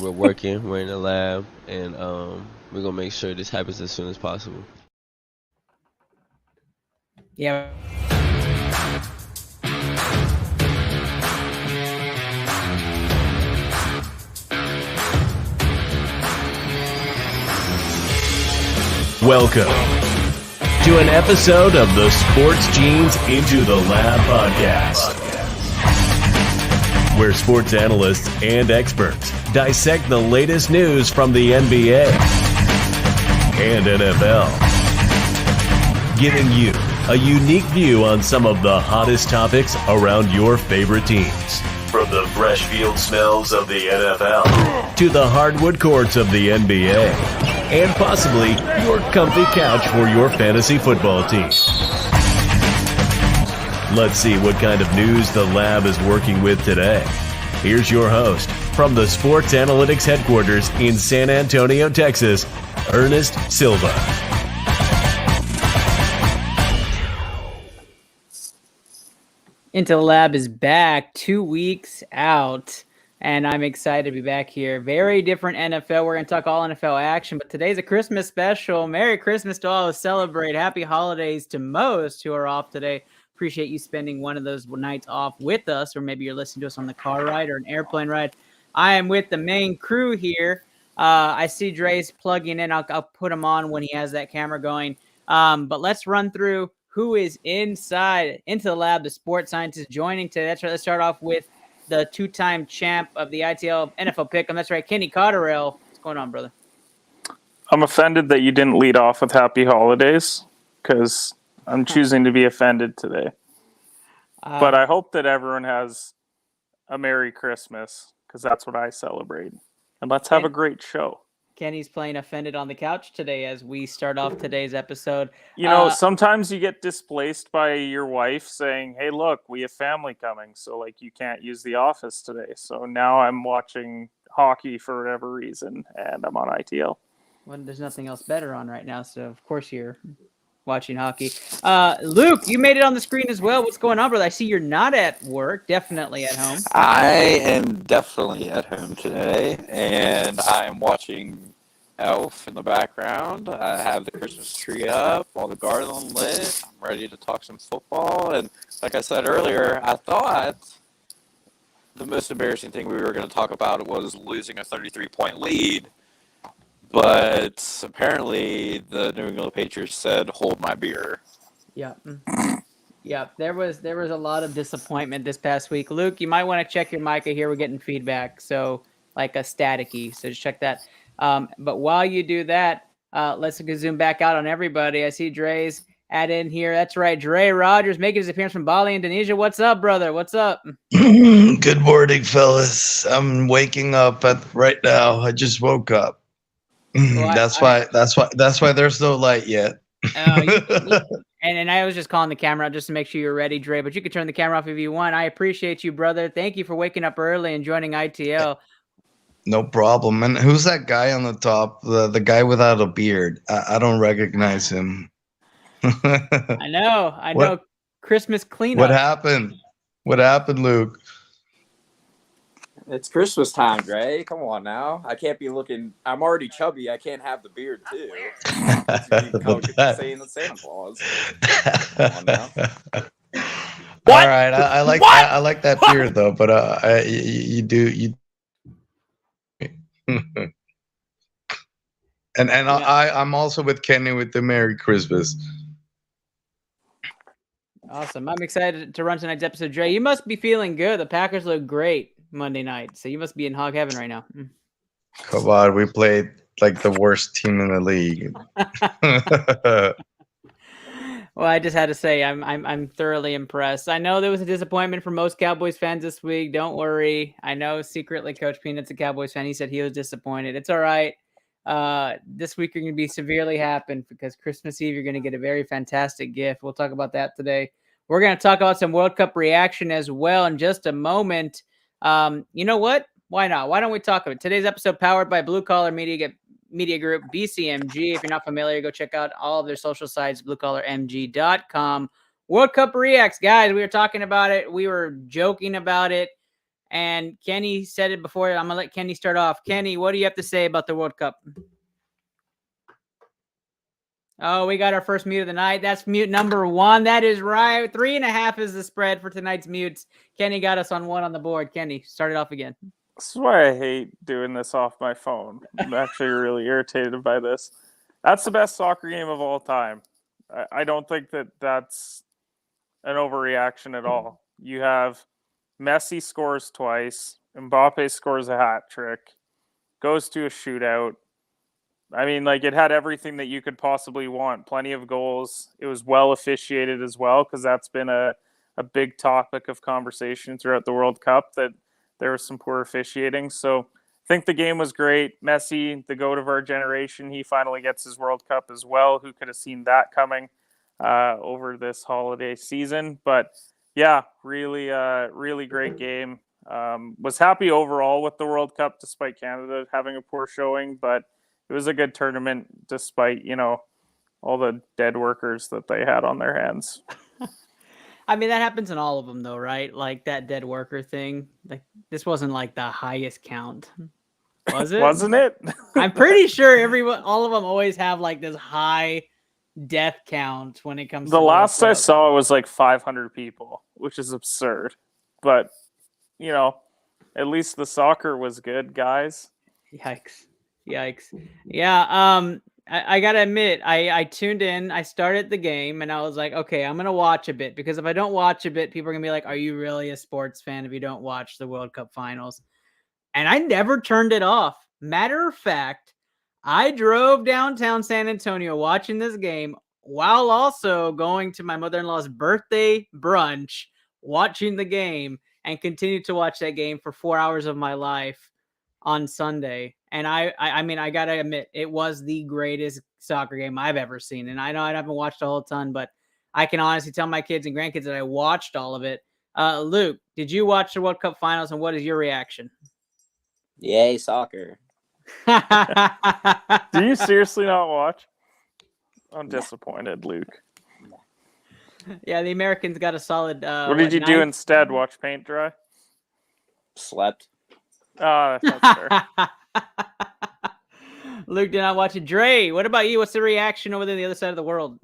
we're working. We're in the lab, and we're gonna make sure this happens as soon as possible. Yeah. Welcome to an episode of the Sports Genes Into the Lab podcast, where sports analysts and experts dissect the latest news from the NBA and NFL, giving you a unique view on some of the hottest topics around your favorite teams. From the fresh field smells of the NFL to the hardwood courts of the NBA, and possibly your comfy couch for your fantasy football team. Let's see what kind of news the lab is working with today. Here's your host from the Sports Analytics headquarters in San Antonio, Texas, Ernest Silva. Into the Lab is back 2 weeks out, and I'm excited to be back here. Very different NFL. We're going to talk all NFL action, but today's a Christmas special. Merry Christmas to all who celebrate. Happy holidays to most who are off today. Appreciate you spending one of those nights off with us, or maybe you're listening to us on the car ride or an airplane ride. I am with the main crew here. I see Dre's plugging in. I'll put him on when he has that camera going. But let's run through who is inside Into the Lab, the sports scientist joining today. That's right. Let's start off with the two-time champ of the ITL NFL Pick'em. That's right, Kenny Cotterell. What's going on, brother? I'm offended that you didn't lead off with Happy Holidays, because I'm choosing to be offended today. But I hope that everyone has a Merry Christmas, because that's what I celebrate. And let's have a great show. Kenny's playing offended on the couch today as we start off today's episode. You know, sometimes you get displaced by your wife saying, hey, look, we have family coming, so like you can't use the office today. So now I'm watching hockey for whatever reason, and I'm on ITL. Well, there's nothing else better on right now, so of course you're watching hockey. Luke, you made it on the screen as well. What's going on, brother? I see you're not at work, definitely at home. I am definitely at home today, and I'm watching Elf in the background. I have the Christmas tree up, all the garland lit. I'm ready to talk some football, and like I said earlier, I thought the most embarrassing thing we were going to talk about was losing a 33-point lead. But apparently the New England Patriots said, hold my beer. Yeah. Yeah, there was a lot of disappointment this past week. Luke, you might want to check your mic. I hear we're getting feedback, so like a staticky. So just check that. But while you do that, let's zoom back out on everybody. I see Dre's add in here. That's right, Dre Rogers making his appearance from Bali, Indonesia. What's up, brother? What's up? Good morning, fellas. I'm waking up right now. I just woke up. Well, that's why there's no light yet. And I was just calling the camera out just to make sure you're ready, Dre, but you can turn the camera off if you want. I appreciate you, brother. Thank you for waking up early and joining ITL. No problem. And who's that guy on the top? The guy without a beard. I don't recognize him. I know. Christmas cleanup. What happened? What happened, Luke? It's Christmas time, Dre. Come on now. I can't be looking. I'm already chubby. I can't have the beard, too. Saying the Santa Claus. Come on now. All right. I like that beard, though, but you do. And I'm also with Kenny with the Merry Christmas. Awesome. I'm excited to run tonight's episode. Dre, you must be feeling good. The Packers look great Monday night, so you must be in hog heaven right now. Come on, we played like the worst team in the league. Well, I just had to say I'm thoroughly impressed. I know there was a disappointment for most Cowboys fans this week. Don't worry. I know secretly Coach Peanut's a Cowboys fan. He said he was disappointed. It's all right. This week you're going to be severely happy because Christmas Eve you're going to get a very fantastic gift. We'll talk about that today. We're going to talk about some World Cup reaction as well in just a moment. You know what? Why not? Why don't we talk about it? Today's episode powered by Blue Collar Media Group, BCMG. If you're not familiar, go check out all of their social sites, bluecollarmg.com. World Cup reacts, guys. We were talking about it. We were joking about it. And Kenny said it before. I'm going to let Kenny start off. Kenny, what do you have to say about the World Cup? Oh, we got our first mute of the night. That's mute number 1. That is right. 3.5 is the spread for tonight's mutes. Kenny got us on 1 on the board. Kenny, start it off again. This is why I hate doing this off my phone. I'm actually really irritated by this. That's the best soccer game of all time. I don't think that that's an overreaction at all. You have Messi scores twice, Mbappe scores a hat trick, goes to a shootout. I mean, like, it had everything that you could possibly want. Plenty of goals. It was well officiated as well, because that's been a big topic of conversation throughout the World Cup, that there was some poor officiating. So I think the game was great. Messi, the GOAT of our generation, he finally gets his World Cup as well. Who could have seen that coming over this holiday season? But yeah, really, really great game. Was happy overall with the World Cup, despite Canada having a poor showing, but it was a good tournament despite, all the dead workers that they had on their hands. I mean, that happens in all of them, though, right? Like that dead worker thing. Like, this wasn't like the highest count, was it? Wasn't it? I'm pretty sure all of them always have like this high death count when it comes. The to last I saw it was like 500 people, which is absurd. But at least the soccer was good, guys. Yikes! Yeah. I gotta admit, I tuned in, I started the game, and I was like, okay, I'm gonna watch a bit, because if I don't watch a bit, people are gonna be like, are you really a sports fan if you don't watch the World Cup finals? And I never turned it off. Matter of fact, I drove downtown San Antonio watching this game while also going to my mother-in-law's birthday brunch, watching the game, and continued to watch that game for 4 hours of my life on Sunday. And I mean, I gotta admit, it was the greatest soccer game I've ever seen. And I know I haven't watched a whole ton, but I can honestly tell my kids and grandkids that I watched all of it. Luke, did you watch the World Cup finals, and what is your reaction? Yay, soccer. Do you seriously not watch? I'm disappointed, Luke. Yeah, the Americans got a solid. What did you do instead? Watch paint dry? Slept. That's fair. Luke did not watch it. Dre, what about you? What's the reaction over there on the other side of the world?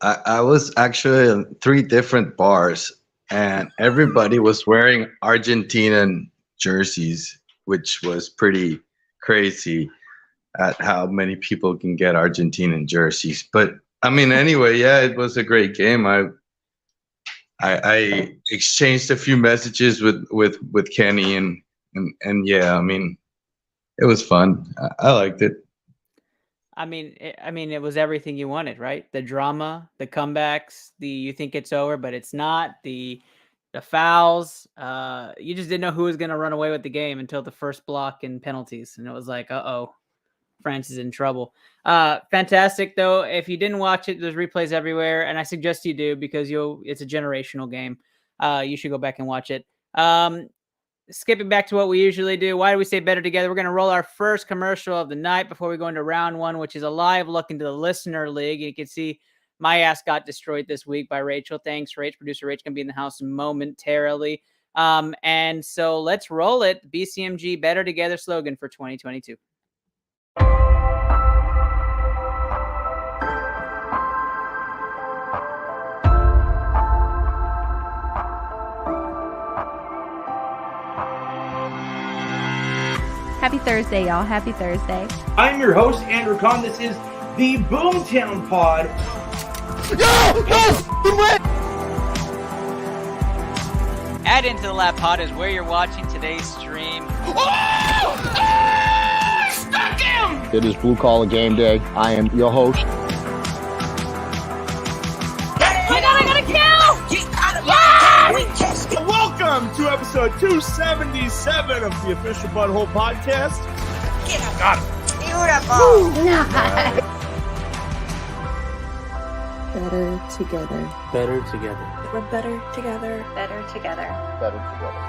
I was actually in 3 different bars, and everybody was wearing Argentinian jerseys, which was pretty crazy at how many people can get Argentinian jerseys. But I mean, anyway, yeah, it was a great game. I exchanged a few messages with Kenny, and yeah, I mean, it was fun. I liked it. I mean, it was everything you wanted, right? The drama, the comebacks, you think it's over, but it's not. The fouls. You just didn't know who was going to run away with the game until the first block and penalties, and it was like, uh-oh, France is in trouble. Fantastic, though. If you didn't watch it, there's replays everywhere, and I suggest you do, because it's a generational game. You should go back and watch it. Skipping back to what we usually do, why do we say better together? We're going to roll our first commercial of the night before we go into round 1, which is a live look into the listener league. You can see my ass got destroyed this week by Rachel. Thanks, Rach. Producer Rach can be in the house momentarily. And so let's roll it. BCMG Better Together slogan for 2022. Happy Thursday, y'all. Happy Thursday. I'm your host, Andrew Kahn. This is the Boomtown Pod. Add into the lap pod is where you're watching today's stream. Stuck him! It is Blue Collar Game Day. I am your host. Oh my God, I got a kill! Welcome to episode 277 of the Official Butthole Podcast. Got it. Beautiful. Better together. Better together. We're better together. Better together. Better together.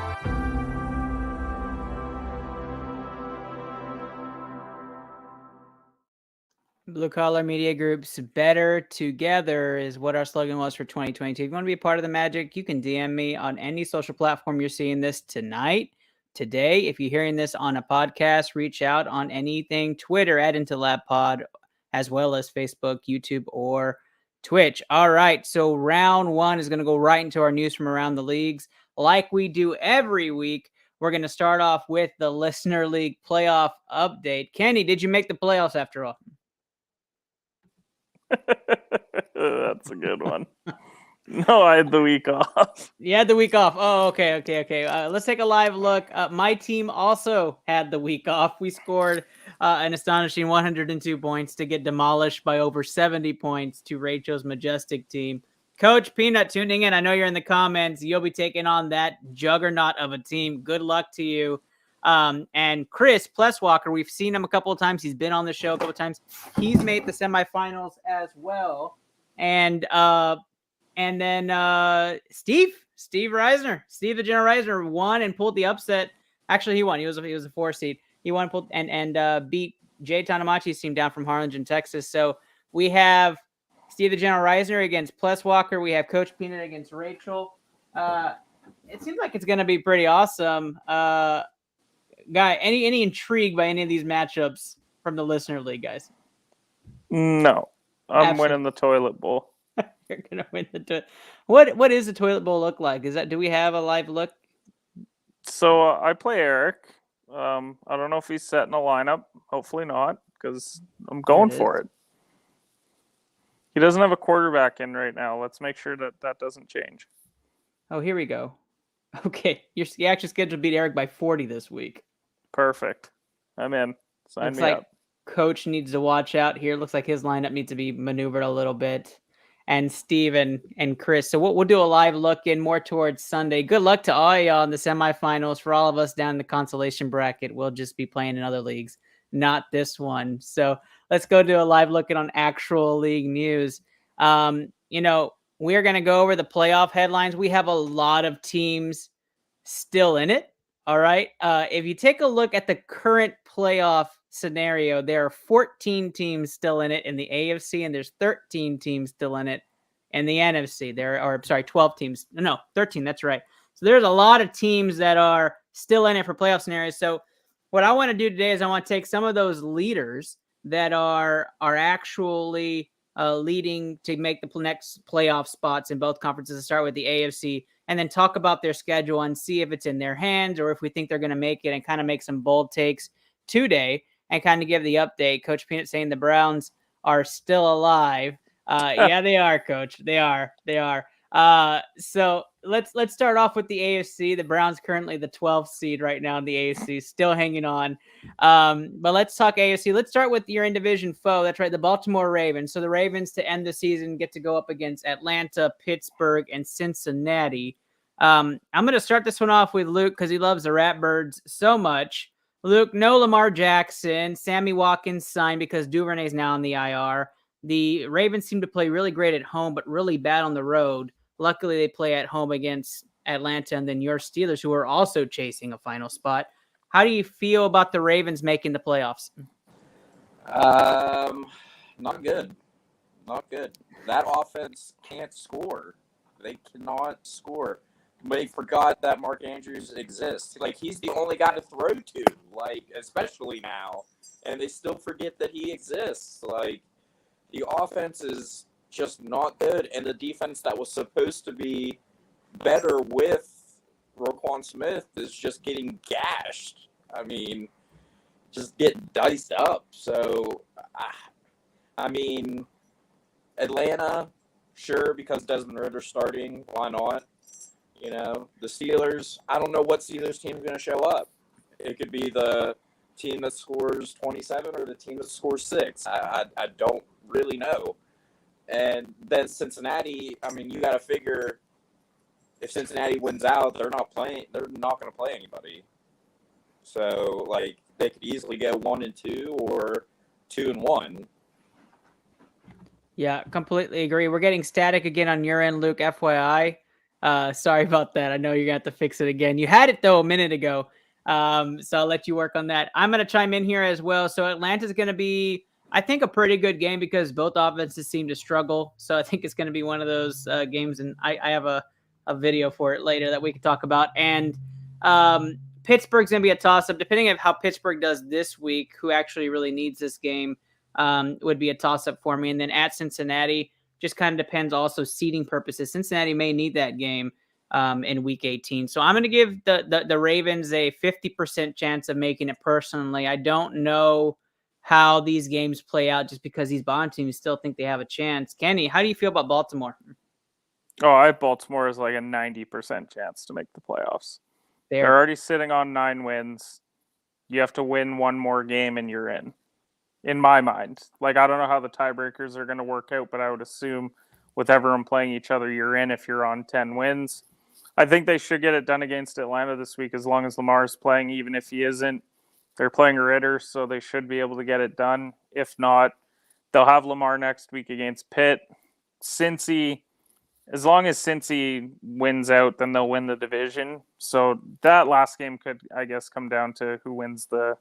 Blue Collar Media Group's Better Together is what our slogan was for 2022. If you want to be a part of the magic, you can DM me on any social platform you're seeing this tonight, today. If you're hearing this on a podcast, reach out on anything, Twitter at IntoLabPod, as well as Facebook, YouTube, or Twitch. All right, so round one is going to go right into our news from around the leagues. Like we do every week, we're going to start off with the Listener League playoff update. Kenny, did you make the playoffs after all? That's a good one. No, I had the week off. You had the week off. Oh, okay. Let's take a live look. My team also had the week off. We scored an astonishing 102 points to get demolished by over 70 points to Rachel's majestic team. Coach Peanut tuning in. I know you're in the comments. You'll be taking on that juggernaut of a team. Good luck to you. And Chris Plesswalker, we've seen him a couple of times. He's been on the show a couple of times. He's made the semifinals as well. And then Steve Reisner, Steve the General Reisner won and pulled the upset. Actually, he won. He was a 4 seed. He won and beat Jay Tanamachi's team down from Harlingen, Texas. So we have Steve the General Reisner against Plesswalker. We have Coach Peanut against Rachel. It seems like it's going to be pretty awesome. Guy, any intrigue by any of these matchups from the Listener League, guys? No, I'm winning the toilet bowl. You're gonna win the toilet. What is the toilet bowl look like? Do we have a live look? So I play Eric. I don't know if he's set in a lineup. Hopefully not, because I'm going for it. He doesn't have a quarterback in right now. Let's make sure that doesn't change. Oh, here we go. Okay, you're actually scheduled to beat Eric by 40 this week. Perfect. I'm in. Sign me up. Coach needs to watch out here. Looks like his lineup needs to be maneuvered a little bit. And Steve and Chris. So we'll do a live look in more towards Sunday. Good luck to all y'all in the semifinals. For all of us down in the consolation bracket, we'll just be playing in other leagues, not this one. So let's go do a live look in on actual league news. We're going to go over the playoff headlines. We have a lot of teams still in it. All right. If you take a look at the current playoff scenario, there are 14 teams still in it in the AFC, and there's 13 teams still in it in the NFC. 12 teams. No, 13. That's right. So there's a lot of teams that are still in it for playoff scenarios. So what I want to do today is I want to take some of those leaders that are actually leading to make the next playoff spots in both conferences, to start with the AFC, and then talk about their schedule and see if it's in their hands or if we think they're going to make it, and kind of make some bold takes today and kind of give the update. Coach Peanut saying the Browns are still alive. Yeah, they are, Coach. They are. So let's start off with the AFC. The Browns currently the 12th seed right now in the AFC, still hanging on. But let's talk AFC. Let's start with your in-division foe. That's right, the Baltimore Ravens. So the Ravens, to end the season, get to go up against Atlanta, Pittsburgh, and Cincinnati. I'm going to start this one off with Luke because he loves the Ratbirds so much. Luke, no Lamar Jackson. Sammy Watkins signed because Duvernay's now on the IR. The Ravens seem to play really great at home, but really bad on the road. Luckily, they play at home against Atlanta and then your Steelers, who are also chasing a final spot. How do you feel about the Ravens making the playoffs? Not good. Not good. That offense can't score. They cannot score. They forgot that Mark Andrews exists. Like, he's the only guy to throw to, like, especially now. And they still forget that he exists. Like, the offense is just not good. And the defense that was supposed to be better with Roquan Smith is just getting gashed. I mean, just getting diced up. So, I mean, Atlanta, sure, because Desmond Ritter's starting. Why not? You know, the Steelers, I don't know what Steelers team is going to show up. It could be the team that scores 27 or the team that scores 6. I don't really know. And then Cincinnati, I mean, you got to figure if Cincinnati wins out, they're not going to play anybody. So, like, they could easily go 1-2 or 2-1. Yeah, completely agree. We're getting static again on your end, Luke, FYI. Sorry about that. I know you're going to have to fix it again. You had it, though, a minute ago. So I'll let you work on that. I'm going to chime in here as well. So Atlanta's going to be I think a pretty good game because both offenses seem to struggle. So I think it's going to be one of those games, and I have a video for it later that we can talk about. And Pittsburgh's going to be a toss-up. Depending on how Pittsburgh does this week, who actually really needs this game would be a toss-up for me. And then at Cincinnati, just kind of depends also seeding purposes. Cincinnati may need that game in Week 18. So I'm going to give the Ravens a 50% chance of making it personally. I don't know how these games play out just because these bottom teams still think they have a chance. Kenny, how do you feel about Baltimore? Oh, I have Baltimore as like a 90% chance to make the playoffs. There. They're already sitting on 9 wins. You have to win one more game and you're in my mind. Like, I don't know how the tiebreakers are going to work out, but I would assume with everyone playing each other, you're in if you're on 10 wins. I think they should get it done against Atlanta this week as long as Lamar's playing, even if he isn't. They're playing Ritter, so they should be able to get it done. If not, they'll have Lamar next week against Pitt. Cincy, as long as Cincy wins out, then they'll win the division. So that last game could, I guess, come down to who wins the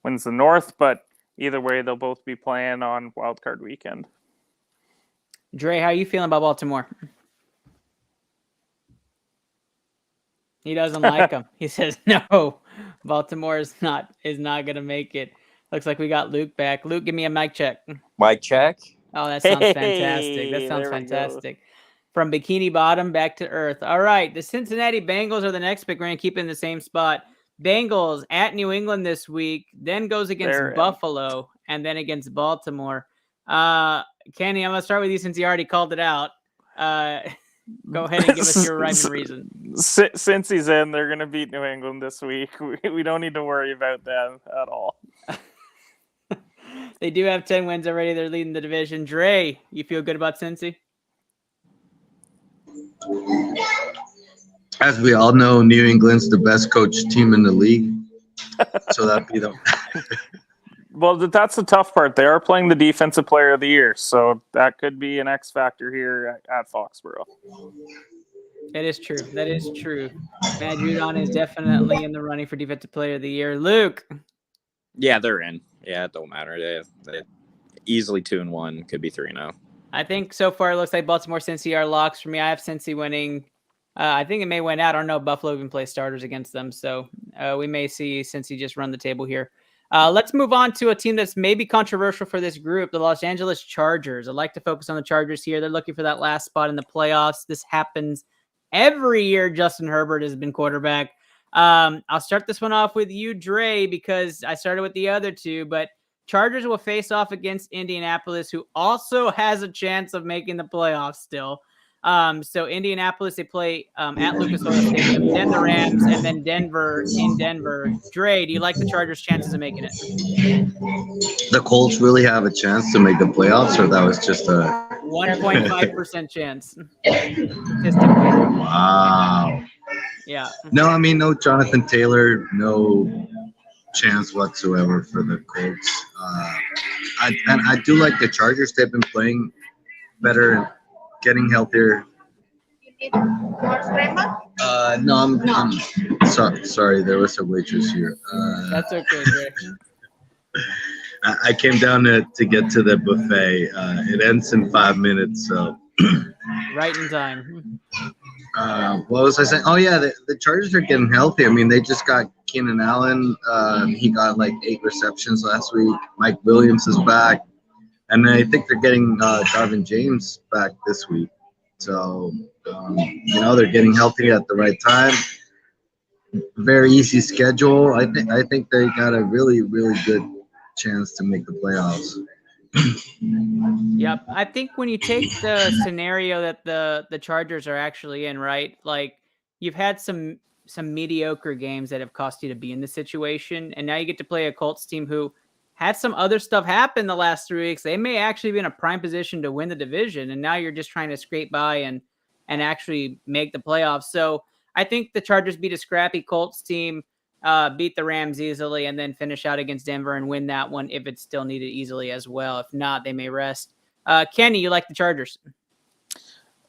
North. But either way, they'll both be playing on Wild Card Weekend. Dre, how are you feeling about Baltimore? He doesn't like them. He says no. Baltimore is not going to make it. Looks like we got Luke back. Luke, give me a mic check. Mic check. Oh, that sounds fantastic. That sounds fantastic. From Bikini Bottom back to Earth. All right, the Cincinnati Bengals are the next pick. We're going to keep in the same spot. Bengals at New England this week, then goes against Buffalo, and then against Baltimore. Kenny, I'm going to start with you since you already called it out. Go ahead and give us your rhyme and reason. Since he's in, they're going to beat New England this week. We don't need to worry about them at all. They do have 10 wins already. They're leading the division. Dre, you feel good about Cincy? As we all know, New England's the best coached team in the league. So that'd be the... Well, that's the tough part. They are playing the Defensive Player of the Year, so that could be an X factor here at Foxborough. That is true. That is true. Matt Judon is definitely in the running for Defensive Player of the Year. Luke. Yeah, they're in. Yeah, it don't matter. They easily 2-1, could be 3-0. I think so far it looks like Baltimore, Cincy are locks for me. I have Cincy winning. I think it may win out. I don't know if Buffalo even plays starters against them, so we may see Cincy just run the table here. Let's move on to a team that's maybe controversial for this group, the Los Angeles Chargers. I'd like to focus on the Chargers here. They're looking for that last spot in the playoffs. This happens every year Justin Herbert has been quarterback. I'll start this one off with you, Dre, because I started with the other two, but Chargers will face off against Indianapolis, who also has a chance of making the playoffs still. So Indianapolis, they play at Lucas Oil Stadium, then the Rams, and then Denver in Denver. Dre, do you like the Chargers' chances of making it? The Colts really have a chance to make the playoffs, or that was just a 1.5% chance. Wow. Yeah. No, I mean, no Jonathan Taylor, no chance whatsoever for the Colts. I do like the Chargers. They've been playing better, getting healthier. No, I'm sorry. There was a waitress here. That's okay, Dre. I came down to get to the buffet. It ends in 5 minutes, so. Right in time. What was I saying? Oh, yeah, the Chargers are getting healthy. I mean, they just got Keenan Allen. He got like 8 receptions last week. Mike Williams is back. And I think they're getting Darvin James back this week. So, they're getting healthy at the right time. Very easy schedule. I think they got a really, really good chance to make the playoffs. Yep. I think when you take the scenario that the Chargers are actually in, right? Like, you've had some mediocre games that have cost you to be in this situation, and now you get to play a Colts team who had some other stuff happen the last 3 weeks. They may actually be in a prime position to win the division, and now you're just trying to scrape by and actually make the playoffs. So I think the Chargers beat a scrappy Colts team, beat the Rams easily, and then finish out against Denver and win that one if it's still needed easily as well. If not, they may rest. Kenny, you like the Chargers?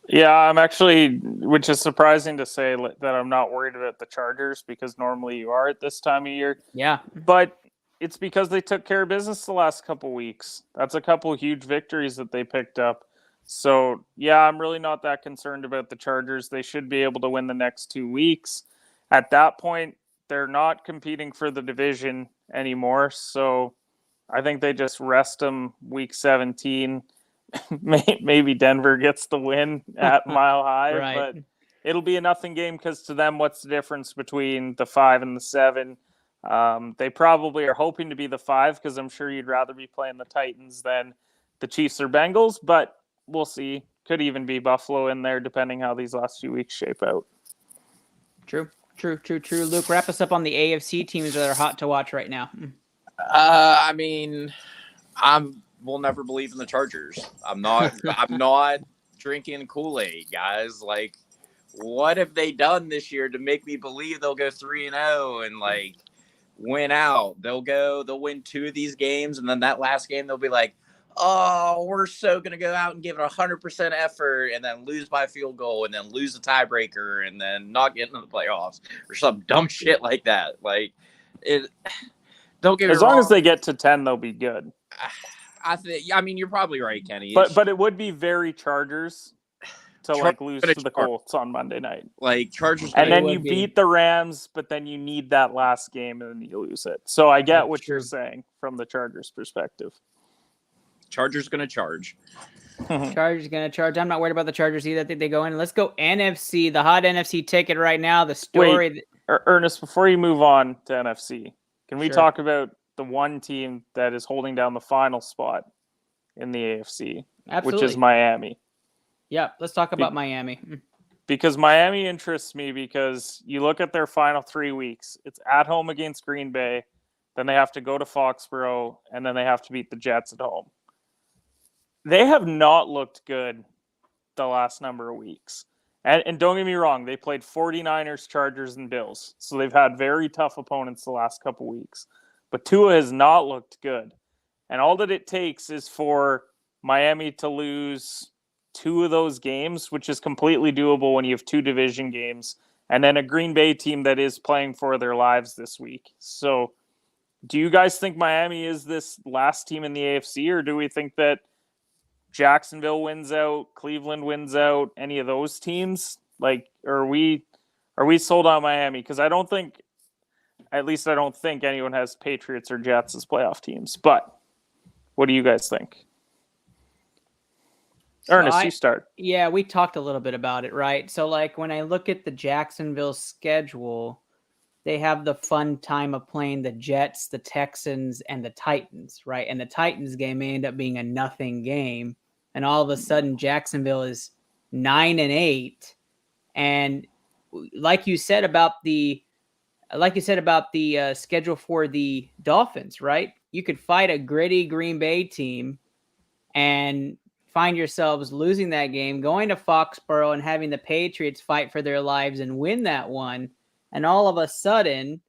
Yeah, I'm actually, which is surprising to say that I'm not worried about the Chargers because normally you are at this time of year. Yeah. But it's because they took care of business the last couple weeks. That's a couple huge victories that they picked up. So, yeah, I'm really not that concerned about the Chargers. They should be able to win the next 2 weeks. At that point, they're not competing for the division anymore. So, I think they just rest them week 17. Maybe Denver gets the win at Mile High, Right. but it'll be a nothing game because to them, what's the difference between the 5 and the 7? They probably are hoping to be the 5 because I'm sure you'd rather be playing the Titans than the Chiefs or Bengals, but we'll see. Could even be Buffalo in there depending how these last few weeks shape out. True. Luke, wrap us up on the AFC teams that are hot to watch right now. I mean, we'll never believe in the Chargers. I'm not drinking Kool-Aid, guys. Like, what have they done this year to make me believe they'll go 3-0 and like win out? They'll win 2 of these games, and then that last game they'll be like, oh, we're so gonna go out and give it 100% effort, and then lose by field goal, and then lose the tiebreaker, and then not get into the playoffs or some dumb shit like that. Like it. Don't get me wrong. As long as they get to 10, they'll be good. I mean, you're probably right, Kenny. But it would be very Chargers to like lose to the Colts on Monday night. Like Chargers, and then you beat the Rams, but then you need that last game and then you lose it. So I get what you're saying from the Chargers' perspective. Chargers going to charge. Chargers going to charge. I'm not worried about the Chargers either. I think they go in. Let's go NFC, the hot NFC ticket right now. The story. Wait, Ernest, before you move on to NFC, can we talk about the one team that is holding down the final spot in the AFC, Absolutely. which is Miami? Yeah, let's talk about Miami. Because Miami interests me because you look at their final 3 weeks. It's at home against Green Bay, then they have to go to Foxborough, and then they have to beat the Jets at home. They have not looked good the last number of weeks. And don't get me wrong, they played 49ers, Chargers, and Bills. So they've had very tough opponents the last couple weeks. But Tua has not looked good. And all that it takes is for Miami to lose 2 of those games, which is completely doable when you have 2 division games, and then a Green Bay team that is playing for their lives this week. So do you guys think Miami is this last team in the AFC, or do we think that Jacksonville wins out, Cleveland wins out, any of those teams? Like, are we sold on Miami? Because I don't think anyone has Patriots or Jets as playoff teams. But what do you guys think? Ernest, you start. Yeah, we talked a little bit about it, right? So, like, when I look at the Jacksonville schedule, they have the fun time of playing the Jets, the Texans, and the Titans, right? And the Titans game may end up being a nothing game. And all of a sudden, Jacksonville is 9-8. And like you said about the schedule for the Dolphins, right? You could fight a gritty Green Bay team and find yourselves losing that game, going to Foxborough and having the Patriots fight for their lives and win that one. And all of a sudden,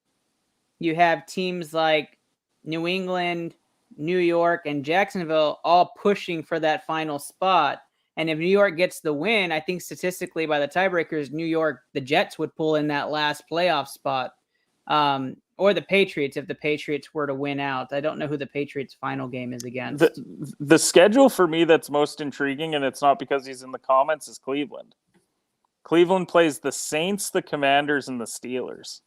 you have teams like New England, New York, and Jacksonville all pushing for that final spot. And if New York gets the win, I think statistically by the tiebreakers, New York, the Jets would pull in that last playoff spot. Or the Patriots, if the Patriots were to win out. I don't know who the Patriots' final game is against. The schedule for me that's most intriguing, and it's not because he's in the comments, is Cleveland. Cleveland plays the Saints, the Commanders, and the Steelers.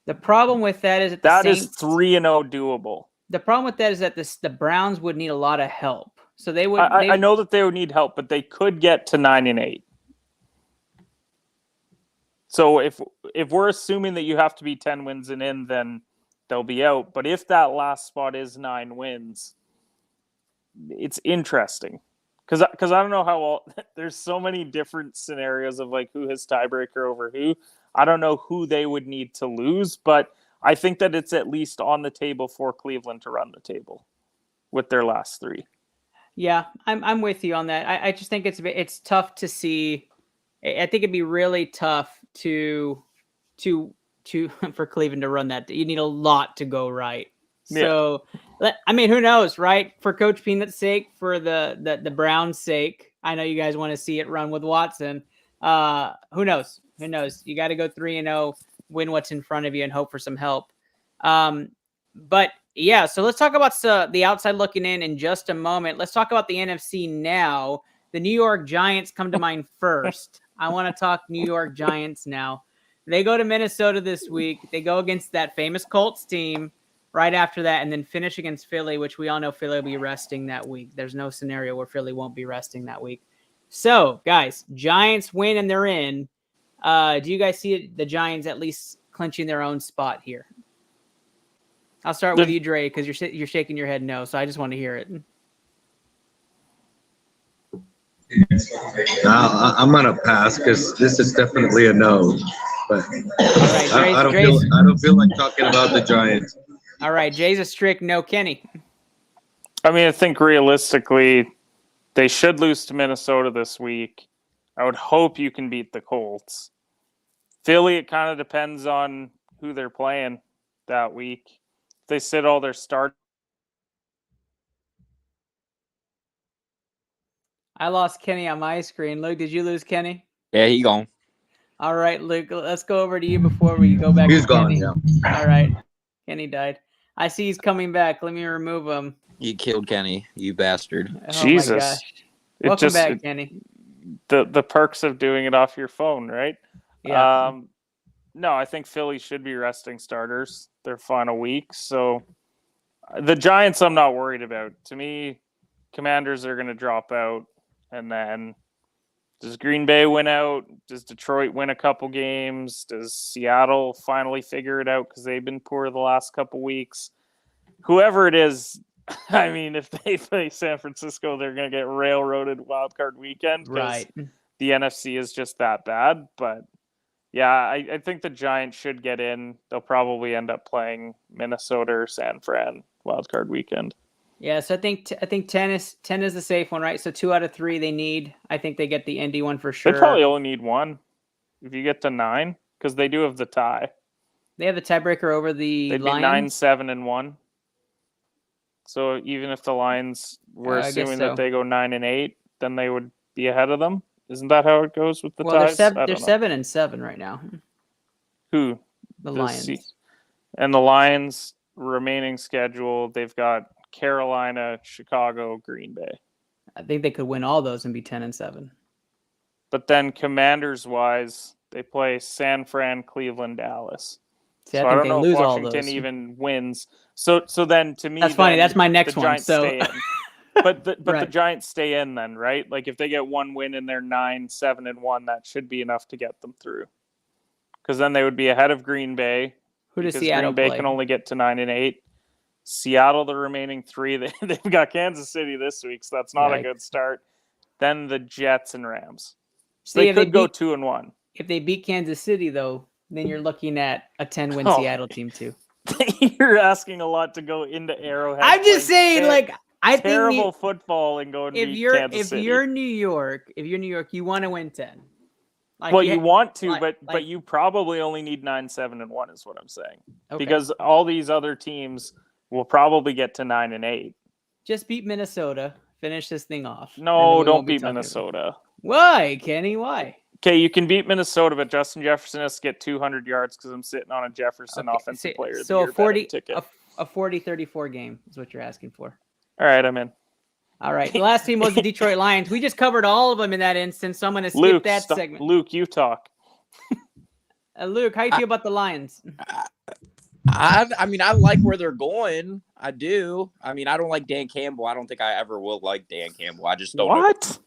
The problem with that is that is 3-0 doable. The problem with that is that the Browns would need a lot of help. So they would. I know that they would need help, but they could get to 9-8. So if we're assuming that you have to be 10 wins and in, then they'll be out. But if that last spot is 9 wins, it's interesting. Because I don't know how there's so many different scenarios of like who has tiebreaker over who. I don't know who they would need to lose, but I think that it's at least on the table for Cleveland to run the table with their last 3. Yeah, I'm with you on that. I just think it's tough to see. I think it'd be really tough to for Cleveland to run that. You need a lot to go right. So, I mean, who knows, right? For Coach Peanut's sake, for the Browns' sake, I know you guys want to see it run with Watson. Who knows? Who knows? You got to go 3-0, win what's in front of you, and hope for some help. But yeah, so let's talk about the outside looking in just a moment. Let's talk about the NFC now. The New York Giants come to mind first. I want to talk New York Giants now. They go to Minnesota this week. They go against that famous Colts team right after that, and then finish against Philly, which we all know Philly will be resting that week. There's no scenario where Philly won't be resting that week. So, guys, Giants win and they're in. Do you guys see the Giants at least clinching their own spot here? I'll start with you, Dre, because you're shaking your head no, so I just want to hear it. I'm gonna pass because this is definitely a no. But right, I don't feel like talking about the Giants. All right, Jay's a strict no. Kenny. I mean, I think realistically, they should lose to Minnesota this week. I would hope you can beat the Colts. Philly, it kind of depends on who they're playing that week. If they sit all their start. I lost Kenny on my screen. Luke, did you lose Kenny? Yeah, he gone. All right, Luke, let's go over to you before we go back He's to gone, Kenny. yeah. All right. Kenny died. I see he's coming back. Let me remove him. You killed Kenny, you bastard. Oh Jesus. my gosh. Welcome back, Kenny. The perks of doing it off your phone, right? Yeah. No, I think Philly should be resting starters their final week. So the Giants I'm not worried about. To me, Commanders are going to drop out. And then does Green Bay win out? Does Detroit win a couple games? Does Seattle finally figure it out because they've been poor the last couple weeks? Whoever it is, I mean, if they play San Francisco, they're going to get railroaded wild card weekend because Right. the NFC is just that bad. But yeah, I think the Giants should get in. They'll probably end up playing Minnesota or San Fran wild card weekend. Yeah, so I think 10 is the safe one, right? So 2 out of 3 they need. I think they get the Indy one for sure. They probably only need one if you get to 9 because they do have the tie. They have the tiebreaker over the They'd Lions. be 9-7-1. So even if the Lions were assuming that they go 9-8, then they would be ahead of them. Isn't that how it goes with the ties? They're 7-7 right now. Who? The Lions. And the Lions remaining schedule, they've got Carolina, Chicago, Green Bay. I think they could win all those and be 10-7. But then Commanders wise, they play San Fran, Cleveland, Dallas. See, so I don't know if Washington even wins. So then to me, that's funny. That's my next the one. Giants stay in. But the Giants stay in then, right? Like if they get one win and they're 9-7-1, that should be enough to get them through. Because then they would be ahead of Green Bay. Who does Seattle Green Bay play? can only get to 9-8. Seattle, the remaining 3, they've got Kansas City this week, so that's not a good start. Then the Jets and Rams. So they could go 2-1. If they beat Kansas City, though, then you're looking at a 10-win Seattle team too. You're asking a lot to go into Arrowhead. I'm just saying, I think terrible football and go and beat Kansas City. If you're New York, you want to win 10. You want to, but you probably only need 9-7-1 is what I'm saying. Okay. Because all these other teams will probably get to 9-8. Just beat Minnesota. Finish this thing off. No, don't beat Minnesota. Why, Kenny? Why? Okay, you can beat Minnesota, but Justin Jefferson has to get 200 yards because I'm sitting on a Jefferson offensive player. So a 40-34 game is what you're asking for. All right, I'm in. All right. The last team was the Detroit Lions. We just covered all of them in that instance, so I'm going to skip that segment. Luke, you talk. Luke, how you feel about the Lions? I mean, I like where they're going. I do. I mean, I don't like Dan Campbell. I don't think I ever will like Dan Campbell. I just don't. What?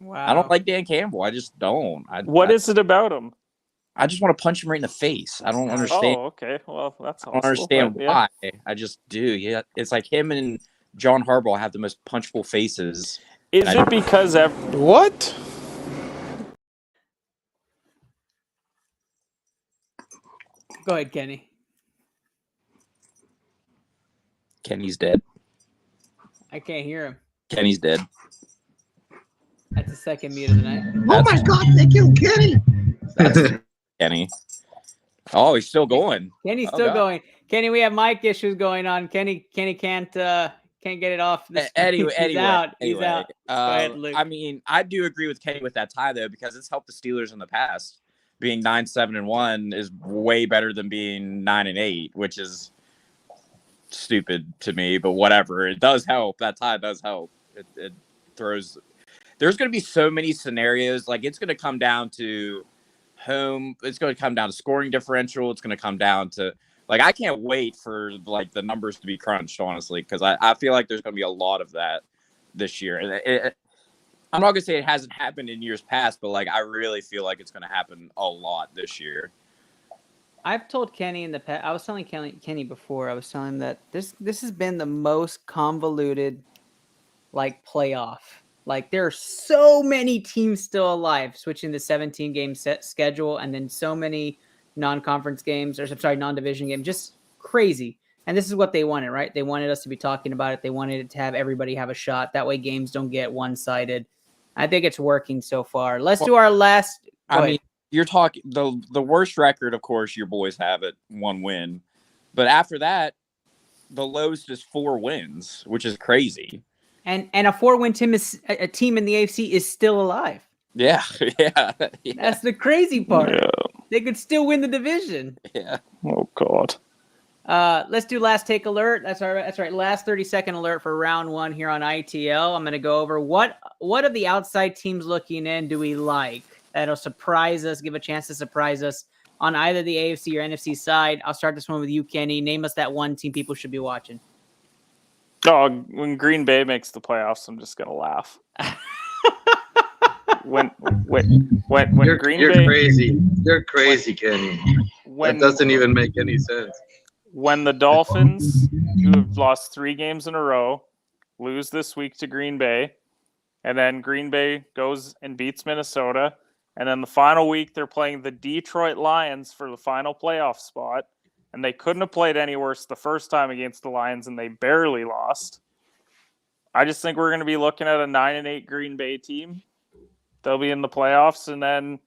Wow. I don't like Dan Campbell. I just don't. What is it about him? I just want to punch him right in the face. I don't understand. Oh, okay. Well, that's. I don't understand why. I just do. Yeah, it's like him and John Harbaugh have the most punchable faces. Is it because what? Go ahead, Kenny. Kenny's dead. I can't hear him. Kenny's dead. That's the second mute of the night. Oh my God! They killed Kenny. That's Kenny. Oh, he's still going. Kenny's still going. Kenny, we have mic issues going on. Kenny can't get it off. Anyway, He's out. Go ahead, Luke. I mean, I do agree with Kenny with that tie though, because it's helped the Steelers in the past. Being 9-7-1 is way better than being 9-8, which is stupid to me, but whatever. It does help. That tie does help. It throws. There's going to be so many scenarios. Like, it's going to come down to home. It's going to come down to scoring differential. It's going to come down to, like, I can't wait for, like, the numbers to be crunched, honestly, because I feel like there's going to be a lot of that this year. And I'm not going to say it hasn't happened in years past, but, like, I really feel like it's going to happen a lot this year. I've told Kenny in the past. I was telling Kenny before. I was telling him that this has been the most convoluted, like, playoff. Like, there are so many teams still alive, switching the 17-game set schedule, and then so many non-conference games, non-division games, just crazy. And this is what they wanted, right? They wanted us to be talking about it. They wanted it to have everybody have a shot. That way games don't get one-sided. I think it's working so far. Let's do our last. I mean, you're talking the worst record, of course, your boys have it, 1 win. But after that, the lowest is 4 wins, which is crazy. And a 4-win team is a team in the AFC is still alive. Yeah. That's the crazy part. Yeah. They could still win the division. Yeah. Oh God. Let's do last take alert. That's right. Last 30-second alert for round 1 here on ITL. I'm going to go over what of the outside teams looking in do we like that'll surprise us, give a chance to surprise us on either the AFC or NFC side. I'll start this one with you, Kenny. Name us that one team people should be watching. Oh, when Green Bay makes the playoffs, I'm just gonna laugh. when You're crazy. You're crazy, Kenny. When that doesn't even make any sense. When the Dolphins, who have lost 3 games in a row, lose this week to Green Bay, and then Green Bay goes and beats Minnesota, and then the final week they're playing the Detroit Lions for the final playoff spot. And they couldn't have played any worse the first time against the Lions, and they barely lost. I just think we're going to be looking at a 9-8 Green Bay team. They'll be in the playoffs, and then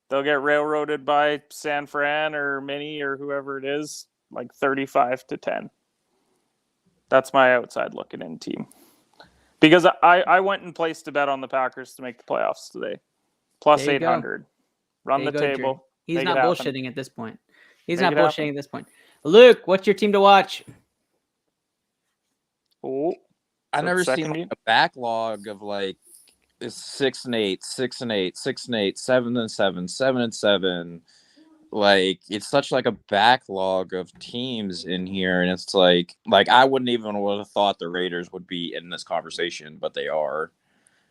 they'll get railroaded by San Fran or Mini or whoever it is, like 35-10. That's my outside looking in team. Because I went and placed a bet on the Packers to make the playoffs today. Plus 800. Run the table. He's not bullshitting at this point. He's not bullshitting at this point. Luke, what's your team to watch? Oh, I've never seen like a backlog of like 6-8, 6-8, 6-8, 7-7, 7-7. Like, it's such like a backlog of teams in here, and it's like I wouldn't even would have thought the Raiders would be in this conversation, but they are.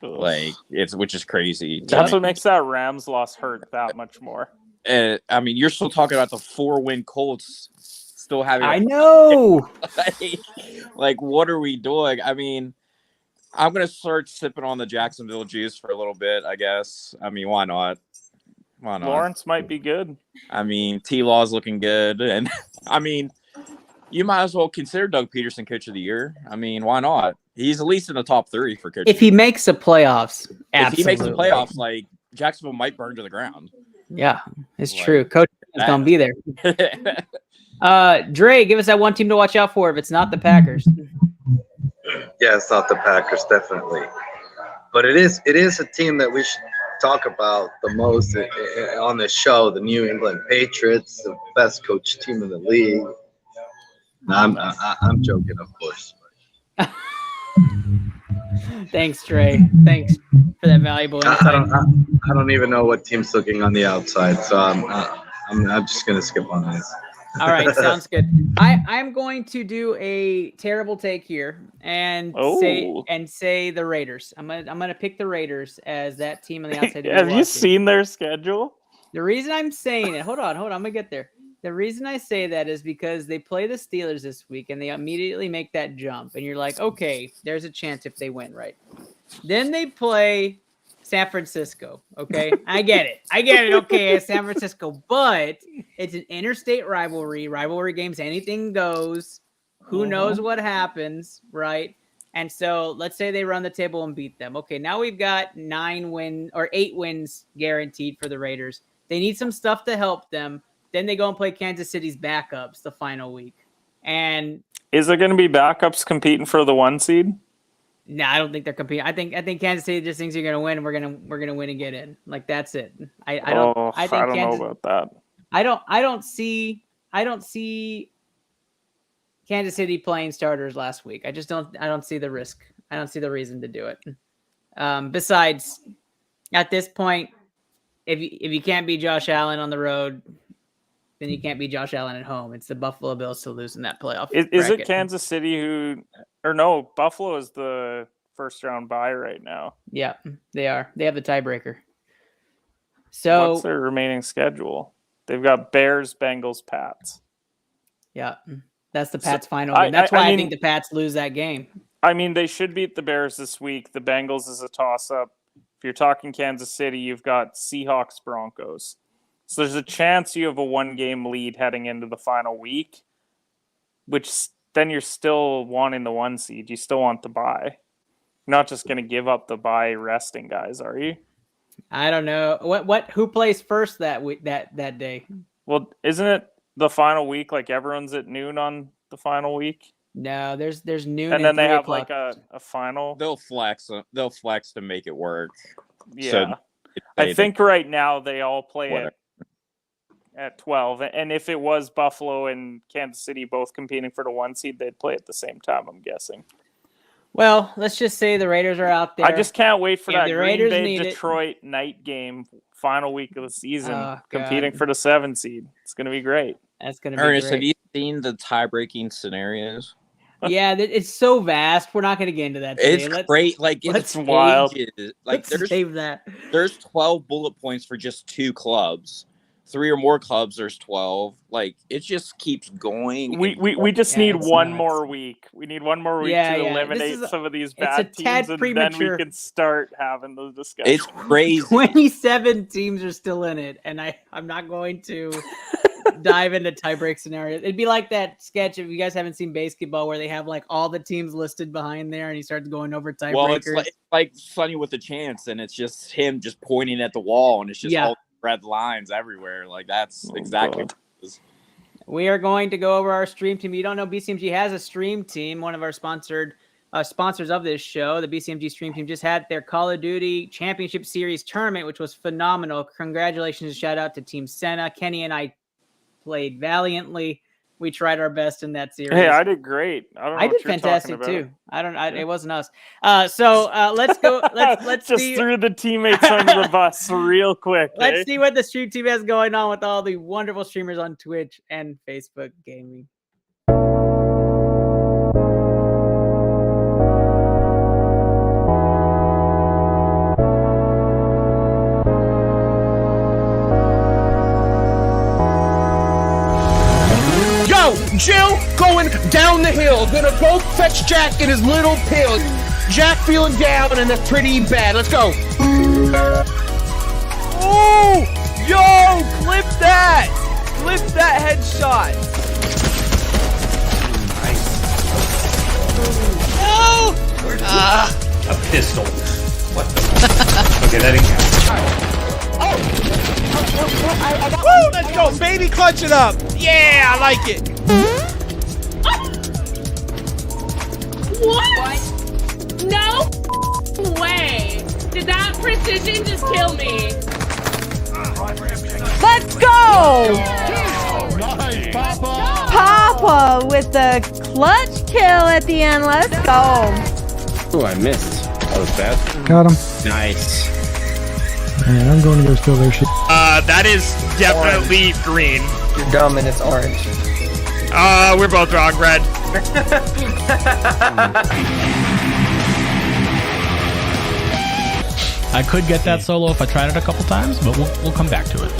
Ugh. Like, which is crazy. That's what makes that Rams loss hurt that much more. I mean, you're still talking about the 4-win Colts still having. I know. Like, what are we doing? I mean, I'm gonna start sipping on the Jacksonville juice for a little bit, I guess. I mean, why not? Why not? Lawrence might be good. I mean, T-Law's looking good, and I mean, you might as well consider Doug Peterson Coach of the Year. I mean, why not? He's at least in the top 3 for Coach. If he makes the playoffs, absolutely. If he makes the playoffs, like, Jacksonville might burn to the ground. Yeah, it's true. Coach is going to be there. Dre, give us that one team to watch out for if it's not the Packers. Yeah, it's not the Packers, definitely. But it is a team that we should talk about the most on the show, the New England Patriots, the best coach team in the league. No, I'm joking, of course. Thanks, Trey. Thanks for that valuable insight. I don't even know what team's looking on the outside, so I'm just gonna skip on this. All right, sounds good. I'm going to do a terrible take here and say the Raiders. I'm gonna pick the Raiders as that team on the outside. Have you seen their schedule? The reason I'm saying it, hold on, I'm gonna get there. The reason I say that is because they play the Steelers this week and they immediately make that jump. And you're like, okay, there's a chance if they win, right? Then they play San Francisco, okay? I get it. Okay, San Francisco. But it's an interstate rivalry. Rivalry games, anything goes. Who knows what happens, right? And so let's say they run the table and beat them. Okay, now we've got 8 wins guaranteed for the Raiders. They need some stuff to help them. Then they go and play Kansas City's backups the final week. And is there going to be backups competing for the 1 seed? No, I don't think they're competing. I think Kansas City just thinks you're going to win, and we're gonna win and get in. Like, that's it. I don't know about that. I don't see Kansas City playing starters last week. I don't see the risk. I don't see the reason to do it. Besides, at this point, if you can't beat Josh Allen on the road, then you can't beat Josh Allen at home. It's the Buffalo Bills to lose in that playoff. Is it Kansas City no, Buffalo is the first round bye right now. Yeah, they are. They have the tiebreaker. So what's their remaining schedule? They've got Bears, Bengals, Pats. Yeah, that's the Pats final game. That's why I think the Pats lose that game. I mean, they should beat the Bears this week. The Bengals is a toss-up. If you're talking Kansas City, you've got Seahawks, Broncos. So there's a chance you have a one-game lead heading into the final week, which then you're still wanting the 1 seed. You still want the bye. You're not just going to give up the bye resting guys, are you? I don't know. Who plays first that week, that day? Well, isn't it the final week? Like everyone's at noon on the final week? No, there's noon, and then they have o'clock. like a final. They'll flex to make it work. Yeah, so I think right now they all play at 12, and if it was Buffalo and Kansas City both competing for the 1 seed, they'd play at the same time. I'm guessing. Well, let's just say the Raiders are out there. I just can't wait for that Green Bay Detroit night game, final week of the season, competing for the 7 seed. It's going to be great. That's going to be Ernest, great. have you seen the tie-breaking scenarios? Yeah, it's so vast. We're not going to get into that today. It's great. Like, it's wild. Like, let's save that. There's 12 bullet points for just 2 clubs. 3 or more clubs, there's 12. Like, it just keeps going. We just need one more week. We need one more week to eliminate some of these bad teams, and then we can start having those discussions. It's crazy. 27 teams are still in it, and I'm not going to dive into tiebreak scenarios. It'd be like that sketch, if you guys haven't seen basketball, where they have like all the teams listed behind there, and he starts going over tiebreakers. Well, it's like Sonny with a Chance, and it's just him just pointing at the wall, and it's just all red lines everywhere. Like, that's exactly what it is. We are going to go over our stream team. You don't know, BCMG has a stream team. One of our sponsors of this show, the BCMG stream team, just had their Call of Duty Championship Series tournament, which was phenomenal. Congratulations. Shout out to Team Senna. Kenny and I played valiantly. We tried our best in that series. Hey, I did great. I did fantastic too. It wasn't us. So let's go. Let's just threw the teammates under the bus real quick. Let's see what the stream team has going on with all the wonderful streamers on Twitch and Facebook Gaming. Jill going down the hill. Gonna go fetch Jack in his little pill. Jack feeling down, and that's pretty bad. Let's go. Oh! Yo! Clip that! Clip that headshot! Nice. No! A pistol. What the? Okay, that didn't count. Woo! Let's go, baby! Clutch it up! Yeah, I like it! What? No way! Did that precision just kill me? Let's go! Nice, Papa! Papa with the clutch kill at the end. Let's go. Oh, I missed. That was bad. Got him. Nice. Man, I'm going to go steal their shit. That is definitely green. You're dumb and it's orange. We're both wrong, red. I could get that solo if I tried it a couple times, but we'll come back to it.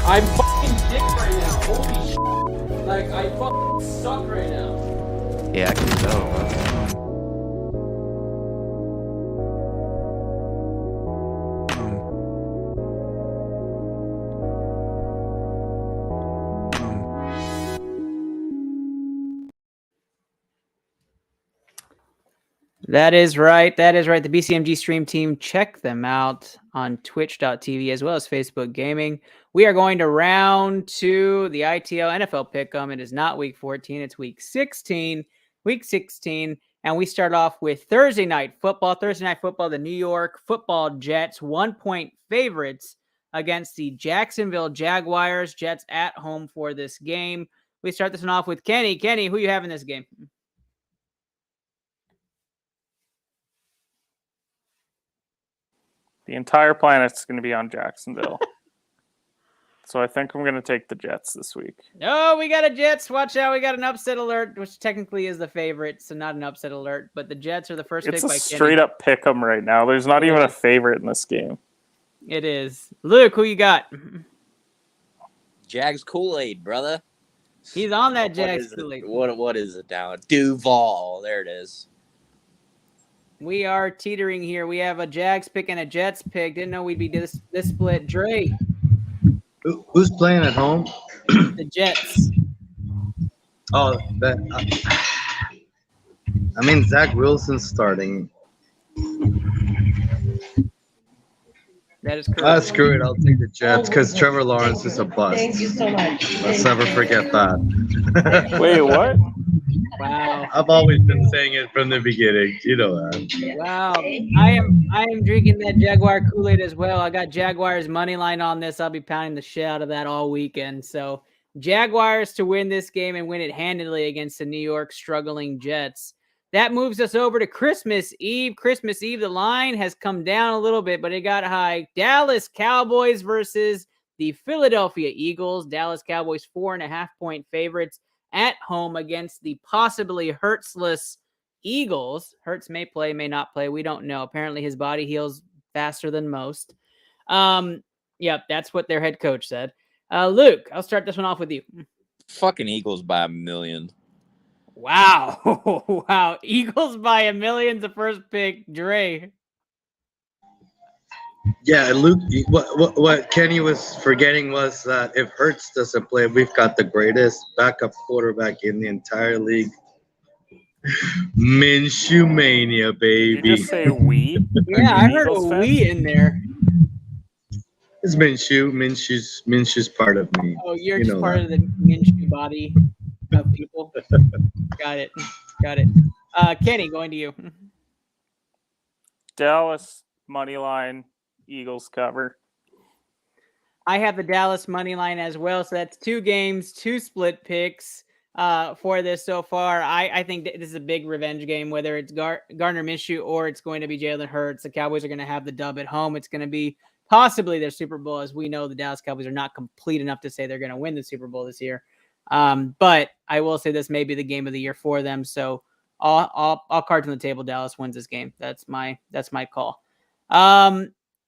I'm fucking dick right now. Holy shit. Like, I fucking suck right now. Yeah, I can tell. That is right. That is right. The BCMG stream team, check them out on twitch.tv as well as Facebook Gaming. We are going to round 2, the ITL NFL Pick'em. It is not week 14. It's week 16. Week 16. And we start off with Thursday night football. Thursday night football, the New York Football Jets, 1-point favorites against the Jacksonville Jaguars. Jets at home for this game. We start this one off with Kenny. Kenny, who you have in this game? The entire planet's going to be on Jacksonville. So I think I'm going to take the Jets this week. Oh, we got a Jets. Watch out. We got an upset alert, which technically is the favorite, so not an upset alert. But the Jets are the first pick by Kenny. It's a straight-up pick 'em right now. There's not even a favorite in this game. It is. Luke, who you got? Jags Kool-Aid, brother. He's on that Jags Kool-Aid. What is it now? Duval. There it is. We are teetering here. We have a Jags pick and a Jets pick. Didn't know we'd be this split. Dre. Who's playing at home? The Jets. Oh, I mean, Zach Wilson's starting. That is correct. Screw it. I'll take the Jets because Trevor Lawrence is a bust. Thank you so much. Let's never forget that. Wait, what? Wow. I've always been saying it from the beginning. You know that. Wow. I am drinking that Jaguar Kool-Aid as well. I got Jaguars money line on this. I'll be pounding the shit out of that all weekend. So Jaguars to win this game and win it handedly against the New York struggling Jets. That moves us over to Christmas Eve. Christmas Eve, the line has come down a little bit, but it got high. Dallas Cowboys versus the Philadelphia Eagles. Dallas Cowboys 4.5-point favorites at home against the possibly Hurtsless Eagles. Hurts may play, may not play. We don't know. Apparently his body heals faster than most. Yep, that's what their head coach said. Luke, I'll start this one off with you. Fucking Eagles by 1 million. Wow. Wow. Eagles by 1 million's the first pick. Dre. Yeah, Luke, what Kenny was forgetting was that if Hurts doesn't play, we've got the greatest backup quarterback in the entire league. Minshew Mania, baby. Did you just say we? Yeah, I heard a we in there. It's Minshew. Minshew's part of me. Oh, you're just part of the Minshew body of people. Got it. Kenny, going to you. Dallas money line, Eagles cover. I have the Dallas money line as well. So that's 2 games, 2 split picks for this so far. I think this is a big revenge game, whether it's Gardner Minshew or it's going to be Jalen Hurts. The Cowboys are going to have the dub at home. It's going to be possibly their Super Bowl. As we know, the Dallas Cowboys are not complete enough to say they're going to win the Super Bowl this year. But I will say this may be the game of the year for them. So all cards on the table. Dallas wins this game. That's my call.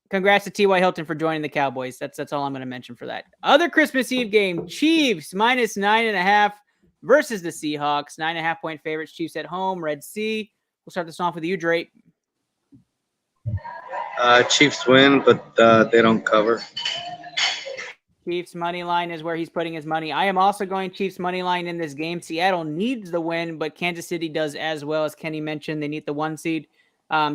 Congrats to T.Y. Hilton for joining the Cowboys. That's all I'm going to mention for that. Other Christmas Eve game, Chiefs minus 9.5 versus the Seahawks. 9.5-point favorites. Chiefs at home. Red Sea. We'll start this off with you, Drake. Chiefs win, but they don't cover. Chiefs money line is where he's putting his money. I am also going Chiefs money line in this game. Seattle needs the win, but Kansas City does as well. As Kenny mentioned, they need the 1 seed.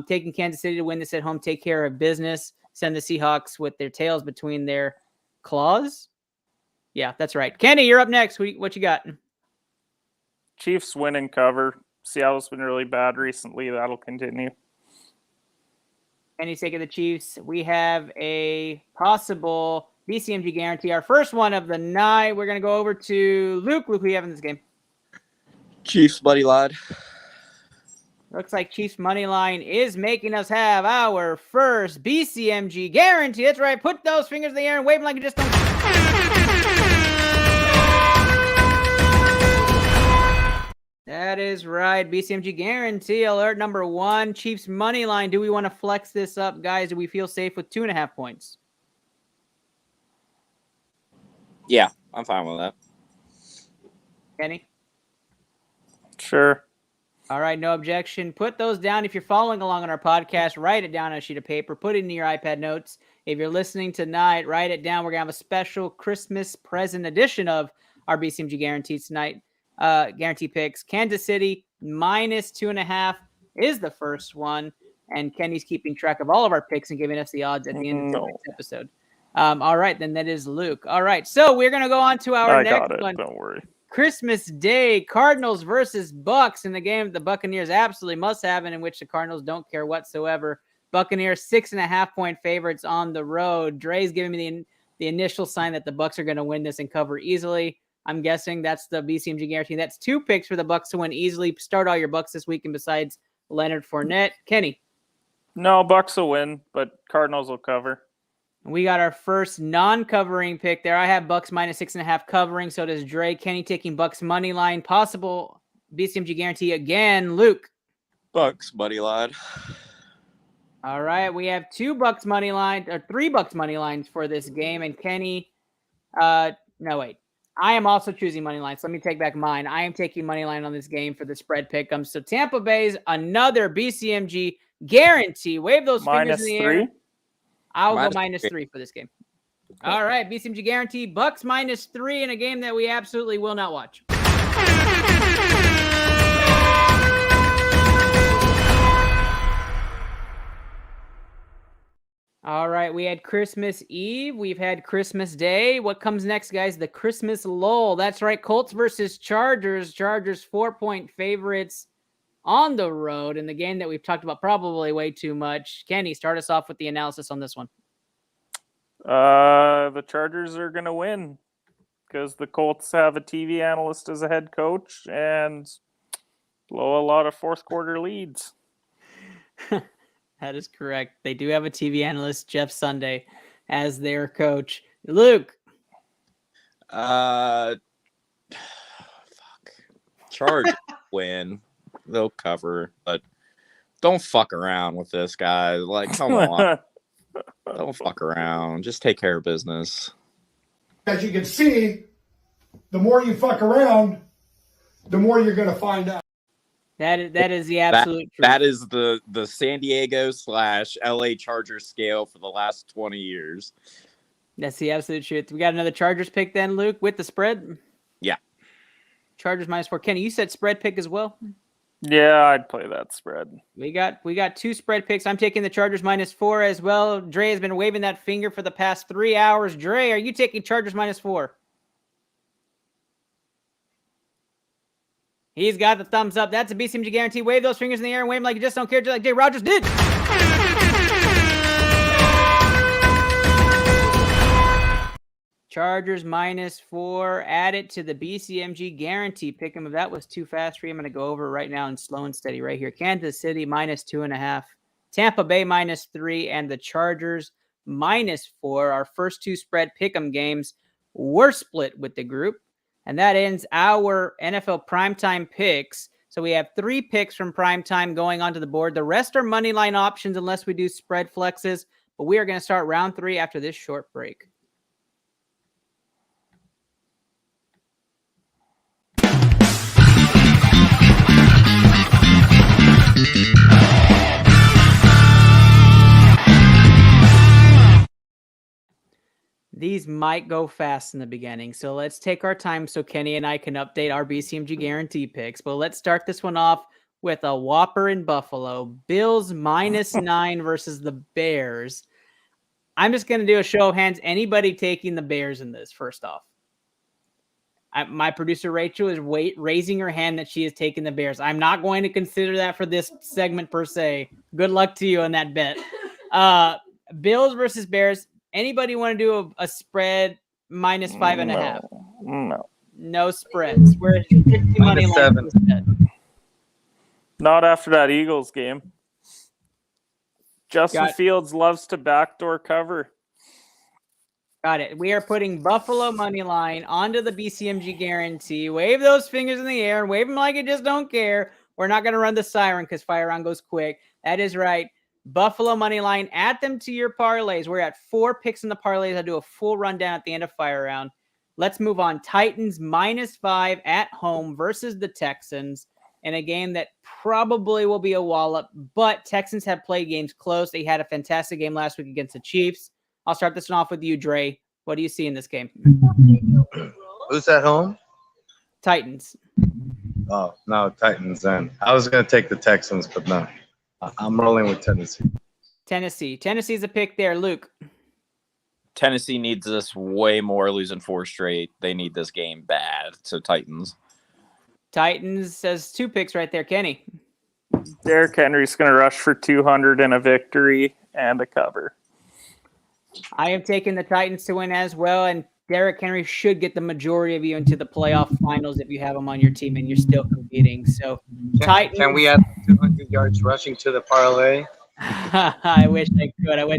Taking Kansas City to win this at home, take care of business. Send the Seahawks with their tails between their claws. Yeah, that's right. Kenny, you're up next. What you got? Chiefs win and cover. Seattle's been really bad recently. That'll continue. Kenny's taking the Chiefs. We have a possible BCMG guarantee. Our first one of the night. We're going to go over to Luke. Luke, who you have in this game? Chiefs money line. Looks like Chiefs money line is making us have our first BCMG guarantee. That's right. Put those fingers in the air and wave them like you just don't. That is right. BCMG guarantee alert number 1. Chiefs money line. Do we want to flex this up, guys? Do we feel safe with 2.5 points? Yeah, I'm fine with that. Kenny? Sure. All right, no objection. Put those down. If you're following along on our podcast, write it down on a sheet of paper. Put it into your iPad notes. If you're listening tonight, write it down. We're going to have a special Christmas present edition of our BCMG guarantees tonight. Guarantee picks. Kansas City minus 2.5 is the first one. And Kenny's keeping track of all of our picks and giving us the odds at the end of this episode. All right, then that is Luke. All right, so we're going to go on to our next one. Don't worry. Christmas Day, Cardinals versus Bucks in the game that the Buccaneers absolutely must have and in which the Cardinals don't care whatsoever. Buccaneers 6.5-point favorites on the road. Dre's giving me the initial sign that the Bucks are going to win this and cover easily. I'm guessing that's the BCMG guarantee. That's 2 picks for the Bucks to win easily. Start all your Bucks this weekend besides Leonard Fournette. Kenny. No, Bucks will win, but Cardinals will cover. We got our first non-covering pick there. I have Bucks minus 6.5 covering. So does Dre. Kenny taking Bucks money line. Possible BCMG guarantee again. Luke. Bucks, buddy lad. All right. We have 2 Bucks money line or 3 Bucks money lines for this game. And Kenny, no, wait. I am also choosing money lines. Let me take back mine. I am taking money line on this game for the spread pick'em. So Tampa Bay's another BCMG guarantee. Wave those fingers in the air. I'll go minus 3 for this game. All right, BCMG guarantee. Bucks minus 3 in a game that we absolutely will not watch. All right, we had Christmas Eve. We've had Christmas Day. What comes next, guys? The Christmas lull. That's right, Colts versus Chargers. Chargers 4-point favorites on the road in the game that we've talked about probably way too much. Kenny, start us off with the analysis on this one. The Chargers are going to win because the Colts have a TV analyst as a head coach and blow a lot of fourth quarter leads. That is correct. They do have a TV analyst, Jeff Sunday, as their coach. Luke. Fuck. Chargers win. They'll cover, but don't fuck around with this guy. Like, come on. Don't fuck around. Just take care of business. As you can see, the more you fuck around, the more you're going to find out. That is the absolute truth. That is the San Diego / LA Chargers scale for the last 20 years. That's the absolute truth. We got another Chargers pick then, Luke, with the spread? Yeah. Chargers minus 4. Kenny, you said spread pick as well? Yeah, I'd play that spread. We got 2 spread picks. I'm taking the Chargers minus 4 as well. Dre has been waving that finger for the past 3 hours. Dre, are you taking Chargers minus 4? He's got the thumbs up. That's a BCMG guarantee. Wave those fingers in the air and wave them like you just don't care, just like Jay Rogers did. Chargers minus 4. Add it to the BCMG guarantee. Pick him if that was too fast for you. I'm going to go over right now in slow and steady right here. Kansas City minus 2.5. Tampa Bay minus 3. And the Chargers minus 4. Our first 2 spread pick'em games were split with the group. And that ends our NFL primetime picks. So we have 3 picks from primetime going onto the board. The rest are money line options unless we do spread flexes. But we are going to start round 3 after this short break. These might go fast in the beginning, so let's take our time so Kenny and I can update our BCMG guarantee picks. But let's start this one off with a whopper in Buffalo. Bills minus 9 versus the Bears. I'm just going to do a show of hands. Anybody taking the Bears in this, first off? My producer Rachel is raising her hand that she is taking the Bears. I'm not going to consider that for this segment per se. Good luck to you on that bet. Bills versus Bears. Anybody want to do a spread minus 5.5? No spreads. We're money line. Not after that Eagles game. Justin Fields loves to backdoor cover. Got it. We are putting Buffalo money line onto the BCMG guarantee. Wave those fingers in the air and wave them like you just don't care. We're not going to run the siren because fire round goes quick. That is right. Buffalo money line. Add them to your parlays. We're at 4 picks in the parlays. I'll do a full rundown at the end of fire round. Let's move on. Titans minus 5 at home versus the Texans in a game that probably will be a wallop, but Texans have played games close. They had a fantastic game last week against the Chiefs. I'll start this one off with you, Dre. What do you see in this game? Who's at home? Titans. Oh, no, Titans then. I was going to take the Texans, but no. I'm rolling with Tennessee. Tennessee's a pick there. Luke. Tennessee needs this way more, losing 4 straight. They need this game bad. So Titans. Titans says 2 picks right there. Kenny. Derrick Henry's going to rush for 200 and a victory and a cover. I am taking the Titans to win as well. And Derrick Henry should get the majority of you into the playoff finals if you have him on your team and you're still competing. So, Titans. Can we add 200 yards rushing to the parlay? I wish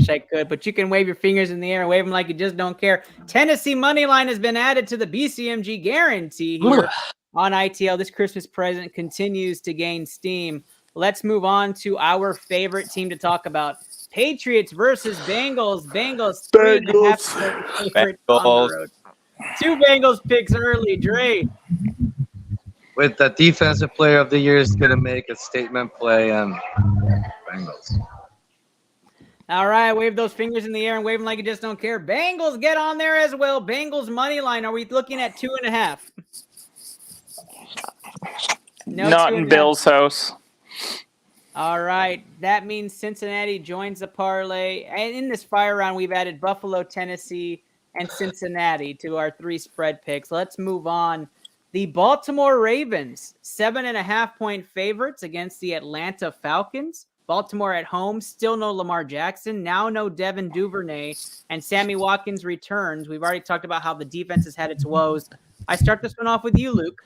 I could. But you can wave your fingers in the air and wave them like you just don't care. Tennessee money line has been added to the BCMG guarantee here on ITL. This Christmas present continues to gain steam. Let's move on to our favorite team to talk about. Patriots versus Bengals. Bengals 3.5 favorite on the road. 2 Bengals picks early. Dre. With the defensive player of the year is going to make a statement play on Bengals. All right, wave those fingers in the air and wave them like you just don't care. Bengals get on there as well. Bengals money line. Are we looking at 2.5? No, not in Bill's house. All right, that means Cincinnati joins the parlay. And in this fire round, we've added Buffalo, Tennessee, and Cincinnati to our 3 spread picks. Let's move on. The Baltimore Ravens, 7.5-point favorites against the Atlanta Falcons. Baltimore at home, still no Lamar Jackson, now no Devin Duvernay, and Sammy Watkins returns. We've already talked about how the defense has had its woes. I start this one off with you, Luke.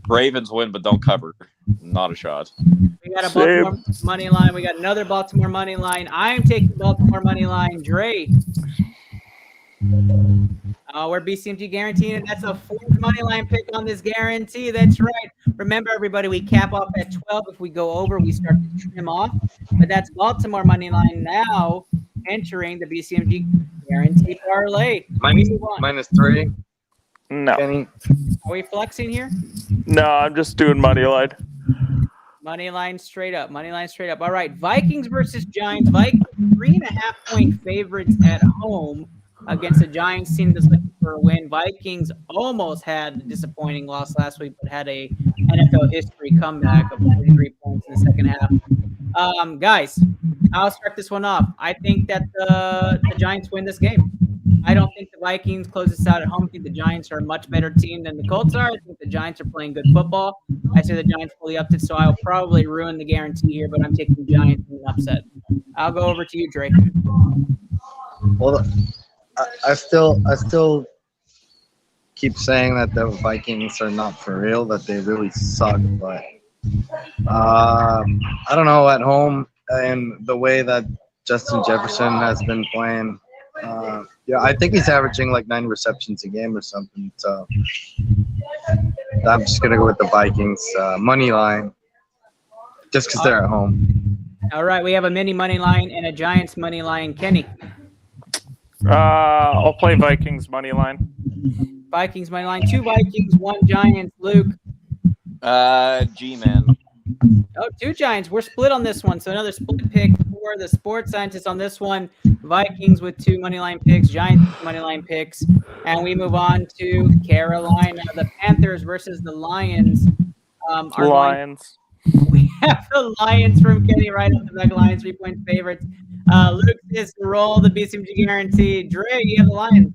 Ravens win, but don't cover. Not a shot. We got a Baltimore money line. We got another Baltimore money line. I'm taking Baltimore money line. Dre. We're BCMG guaranteeing it. That's a 4th money line pick on this guarantee. That's right. Remember, everybody, we cap off at 12. If we go over, we start to trim off. But that's Baltimore money line now entering the BCMG guarantee parlay. -3. No. Kenny. Are we flexing here? No, I'm just doing money line. Money line straight up. Money line straight up. All right. Vikings versus Giants. Vikings 3.5-point favorites at home against the Giants team that's looking for a win. Vikings almost had a disappointing loss last week, but had a NFL history comeback of 43 points in the second half. Guys, I'll start this one off. I think that the Giants win this game. I don't think the Vikings close this out at home. I think the Giants are a much better team than the Colts are. I think the Giants are playing good football. I say the Giants fully upped it, so I'll probably ruin the guarantee here, but I'm taking the Giants in an upset. I'll go over to you, Drake. Well, I still keep saying that the Vikings are not for real, that they really suck, but I don't know, at home and the way that Justin Jefferson has been playing, I think he's averaging like 9 receptions a game or something, so I'm just going to go with the Vikings money line just because they're at home. All right, we have a mini money line and a Giants money line. Kenny. I'll play Vikings money line. Vikings money line. 2 Vikings, 1 Giants. Luke. G-Man. Oh, 2 Giants. We're split on this one, so another split pick for the sports scientists on this one. Vikings with 2 money line picks, Giants with money line picks, and we move on to Carolina. The Panthers versus the Lions. Lions. We have the Lions from Kenny right off the back. Lions 3-point favorites. Luke is to roll the BCMG guarantee. Dre, you have the Lions.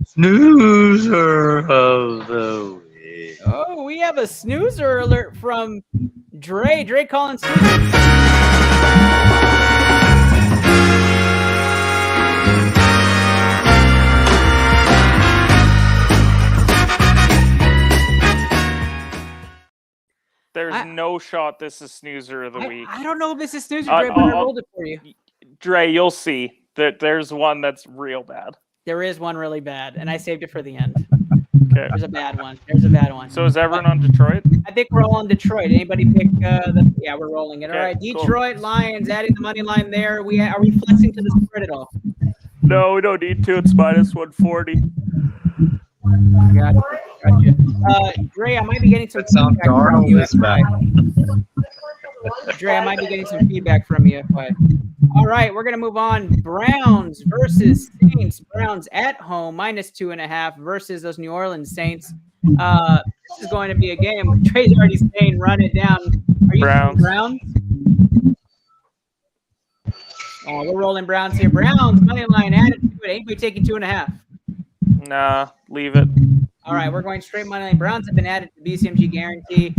Snoozer of the week. Oh, we have a snoozer alert from Dre. Dre calling snoozer. There's no shot this is snoozer of the week. I don't know if this is snoozer, Dre, but I rolled it for you. Dre, you'll see that there's one that's real bad. There is one really bad, and I saved it for the end. Okay. There's a bad one. There's a bad one. So is everyone on Detroit? I think we're all on Detroit. Anybody pick yeah, we're rolling it. All right, Detroit cool. Lions adding the money line there. Are we flexing to the spread at all? No, we don't need to. It's -140. Gotcha. Dre, I might be getting some feedback from you. Dre, I might be getting some feedback from you. All right, we're going to move on. Browns versus Saints. Browns at home, -2.5 versus those New Orleans Saints. This is going to be a game. Dre's already saying run it down. Are you Browns? We're rolling Browns here. Browns, money line added to it. Anybody taking 2.5? Nah, leave it. All right, we're going straight money line. Browns have been added to the BCMG guarantee.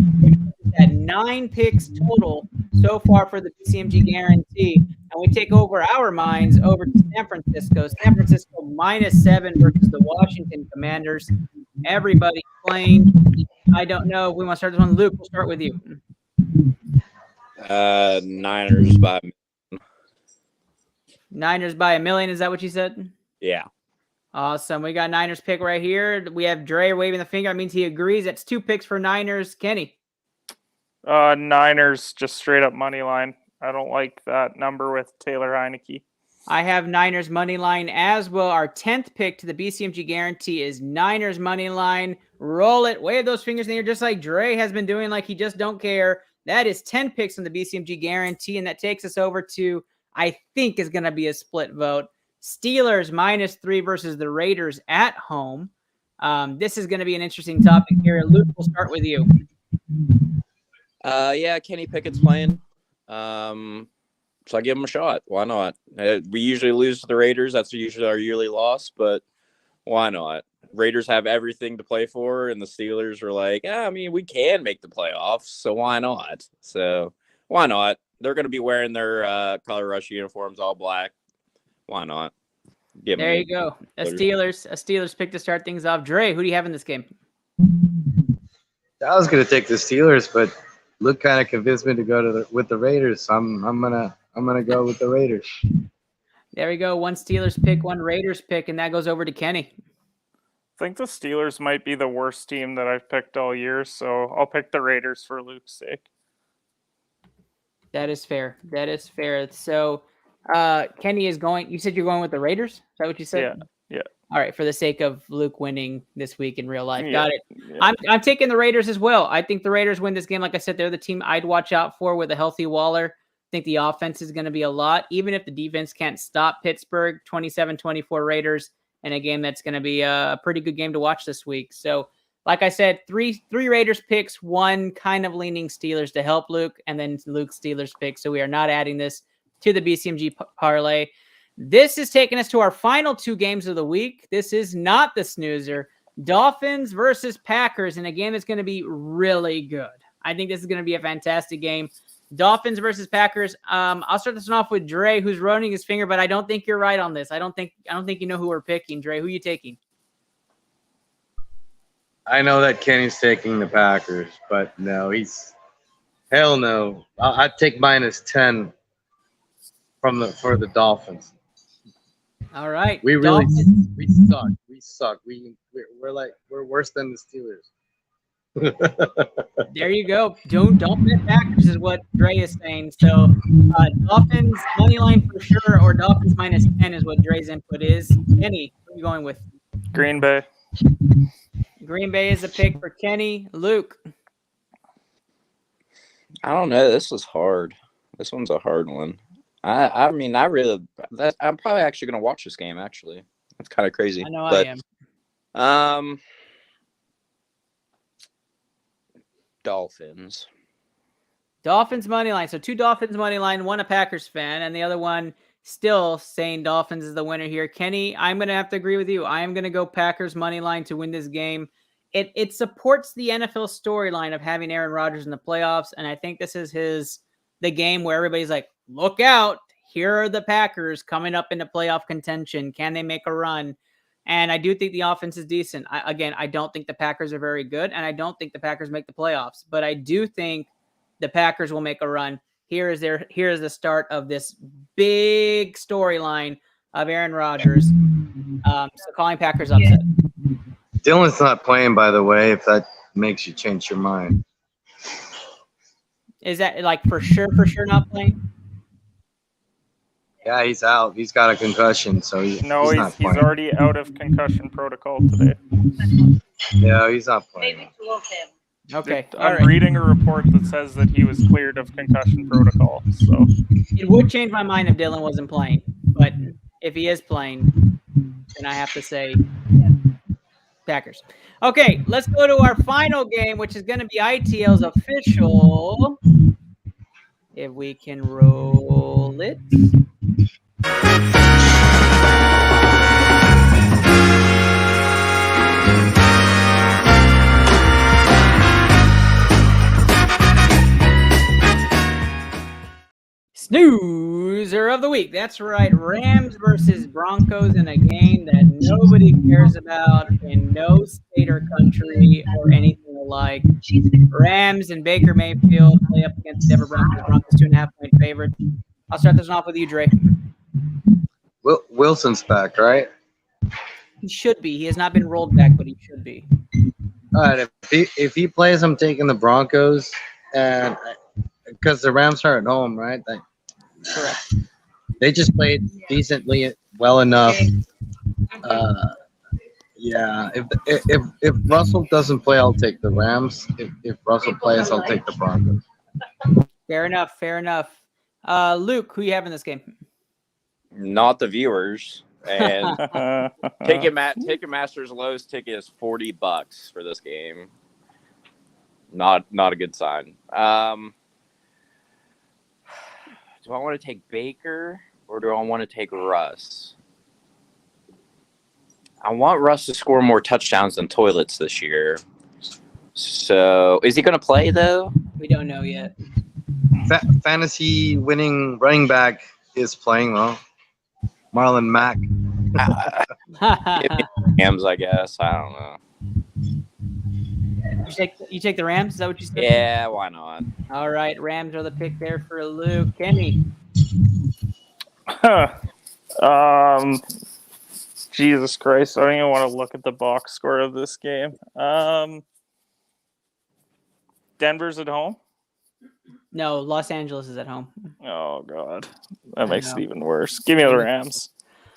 At 9 picks total so far for the BCMG guarantee. And we take over our minds over to San Francisco. San Francisco -7 versus the Washington Commanders. Everybody playing. I don't know. We want to start this one. Luke, we'll start with you. Niners by. Niners by 1 million. Is that what you said? Yeah. Awesome. We got Niners pick right here. We have Dre waving the finger. That means he agrees. That's 2 picks for Niners. Kenny. Niners, just straight up money line. I don't like that number with Taylor Heineke. I have Niners money line as well. Our 10th pick to the BCMG guarantee is Niners money line. Roll it. Wave those fingers in the air just like Dre has been doing, like he just don't care. That is 10 picks on the BCMG guarantee, and that takes us over to, I think, is going to be a split vote. Steelers -3 versus the Raiders at home. This is going to be an interesting topic here. Luke, we'll start with you. Yeah, Kenny Pickett's playing. So I give him a shot. Why not? We usually lose to the Raiders. That's usually our yearly loss, but why not? Raiders have everything to play for, and the Steelers are like, I mean, we can make the playoffs, so why not? So why not? They're going to be wearing their Color Rush uniforms, all black. Why not? There you go. A Steelers pick to start things off. Dre, who do you have in this game? I was gonna take the Steelers, but Luke kind of convinced me to go with the Raiders. So I'm gonna go with the Raiders. There we go. 1 Steelers pick, 1 Raiders pick, and that goes over to Kenny. I think the Steelers might be the worst team that I've picked all year, so I'll pick the Raiders for Luke's sake. That is fair. That is fair. So Kenny is going. You said you're going with the Raiders? Is that what you said? Yeah. All right, for the sake of Luke winning this week in real life. Yeah, Got it. yeah. I'm taking the Raiders as well. I think the Raiders win this game. Like I said, they're the team I'd watch out for with a healthy Waller. I think the offense is going to be a lot, even if the defense can't stop Pittsburgh. 27-24 Raiders in a game that's going to be a pretty good game to watch this week. So, like I said, three Raiders picks, 1 kind of leaning Steelers to help Luke, and then Luke's Steelers pick. So we are not adding this to the BCMG parlay. This is taking us to our final 2 games of the week. This is not the snoozer. Dolphins versus Packers in a game that's going to be really good. I think this is going to be a fantastic game. Dolphins versus Packers. I'll start this one off with Dre, who's running his finger, but I don't think you're right on this. I don't think you know who we're picking. Dre, who are you taking? I know that Kenny's taking the Packers, but no, hell no. I'd take -10 for the Dolphins. All right. We suck. We suck. We're worse than the Steelers. There you go. Don't bet Packers is what Dre is saying. So Dolphins money line for sure, or Dolphins -10 is what Dre's input is. Kenny, who are you going with? Green Bay. Green Bay is a pick for Kenny. Luke. I don't know. This was hard. This one's a hard one. I'm probably actually going to watch this game, actually. That's kind of crazy. I know I am. Dolphins. Dolphins money line. So 2 Dolphins money line, 1 a Packers fan, and the other one still saying Dolphins is the winner here. Kenny, I'm going to have to agree with you. I am going to go Packers money line to win this game. It supports the NFL storyline of having Aaron Rodgers in the playoffs, and I think this is the game where everybody's like, look out. Here are the Packers coming up into playoff contention. Can they make a run? And I do think the offense is decent. I don't think the Packers are very good, and I don't think the Packers make the playoffs. But I do think the Packers will make a run. Here is the start of this big storyline of Aaron Rodgers. So calling Packers upset. Dylan's not playing, by the way, if that makes you change your mind. Is that like for sure not playing? Yeah, he's out. He's got a concussion, so he's already out of concussion protocol today. Yeah, he's not playing. Okay. I'm reading a report that says that he was cleared of concussion protocol. So it would change my mind if Dylan wasn't playing, but if he is playing, then I have to say Packers. Okay, let's go to our final game, which is going to be ITL's official. If we can roll it. Snoozer of the week. That's right. Rams versus Broncos in a game that nobody cares about in no state or country or anything alike. Rams and Baker Mayfield play up against Denver Broncos. Broncos 2.5-point favorites. I'll start this one off with you, Dre. Wilson's back, right? He should be. He has not been rolled back, but he should be. All right. If he plays, I'm taking the Broncos, and because the Rams are at home, right? Correct. They just played decently well enough. Yeah. If Russell doesn't play, I'll take the Rams. If Russell plays, I'll take the Broncos. Fair enough. Fair enough. Luke, who you have in this game? Not the viewers. And Ticketmaster's lowest ticket is $40 for this game. Not a good sign. Do I want to take Baker or do I want to take Russ? I want Russ to score more touchdowns than toilets this year. So, is he going to play though? We don't know yet. Fantasy winning running back is playing though. Marlon Mack. Rams, I guess. I don't know. You take the Rams? Is that what you said? Yeah, why not? All right, Rams are the pick there for Luke. Kenny. Jesus Christ, I don't even want to look at the box score of this game. Denver's at home? No, Los Angeles is at home. Oh, God. That makes it even worse. Give me the Rams.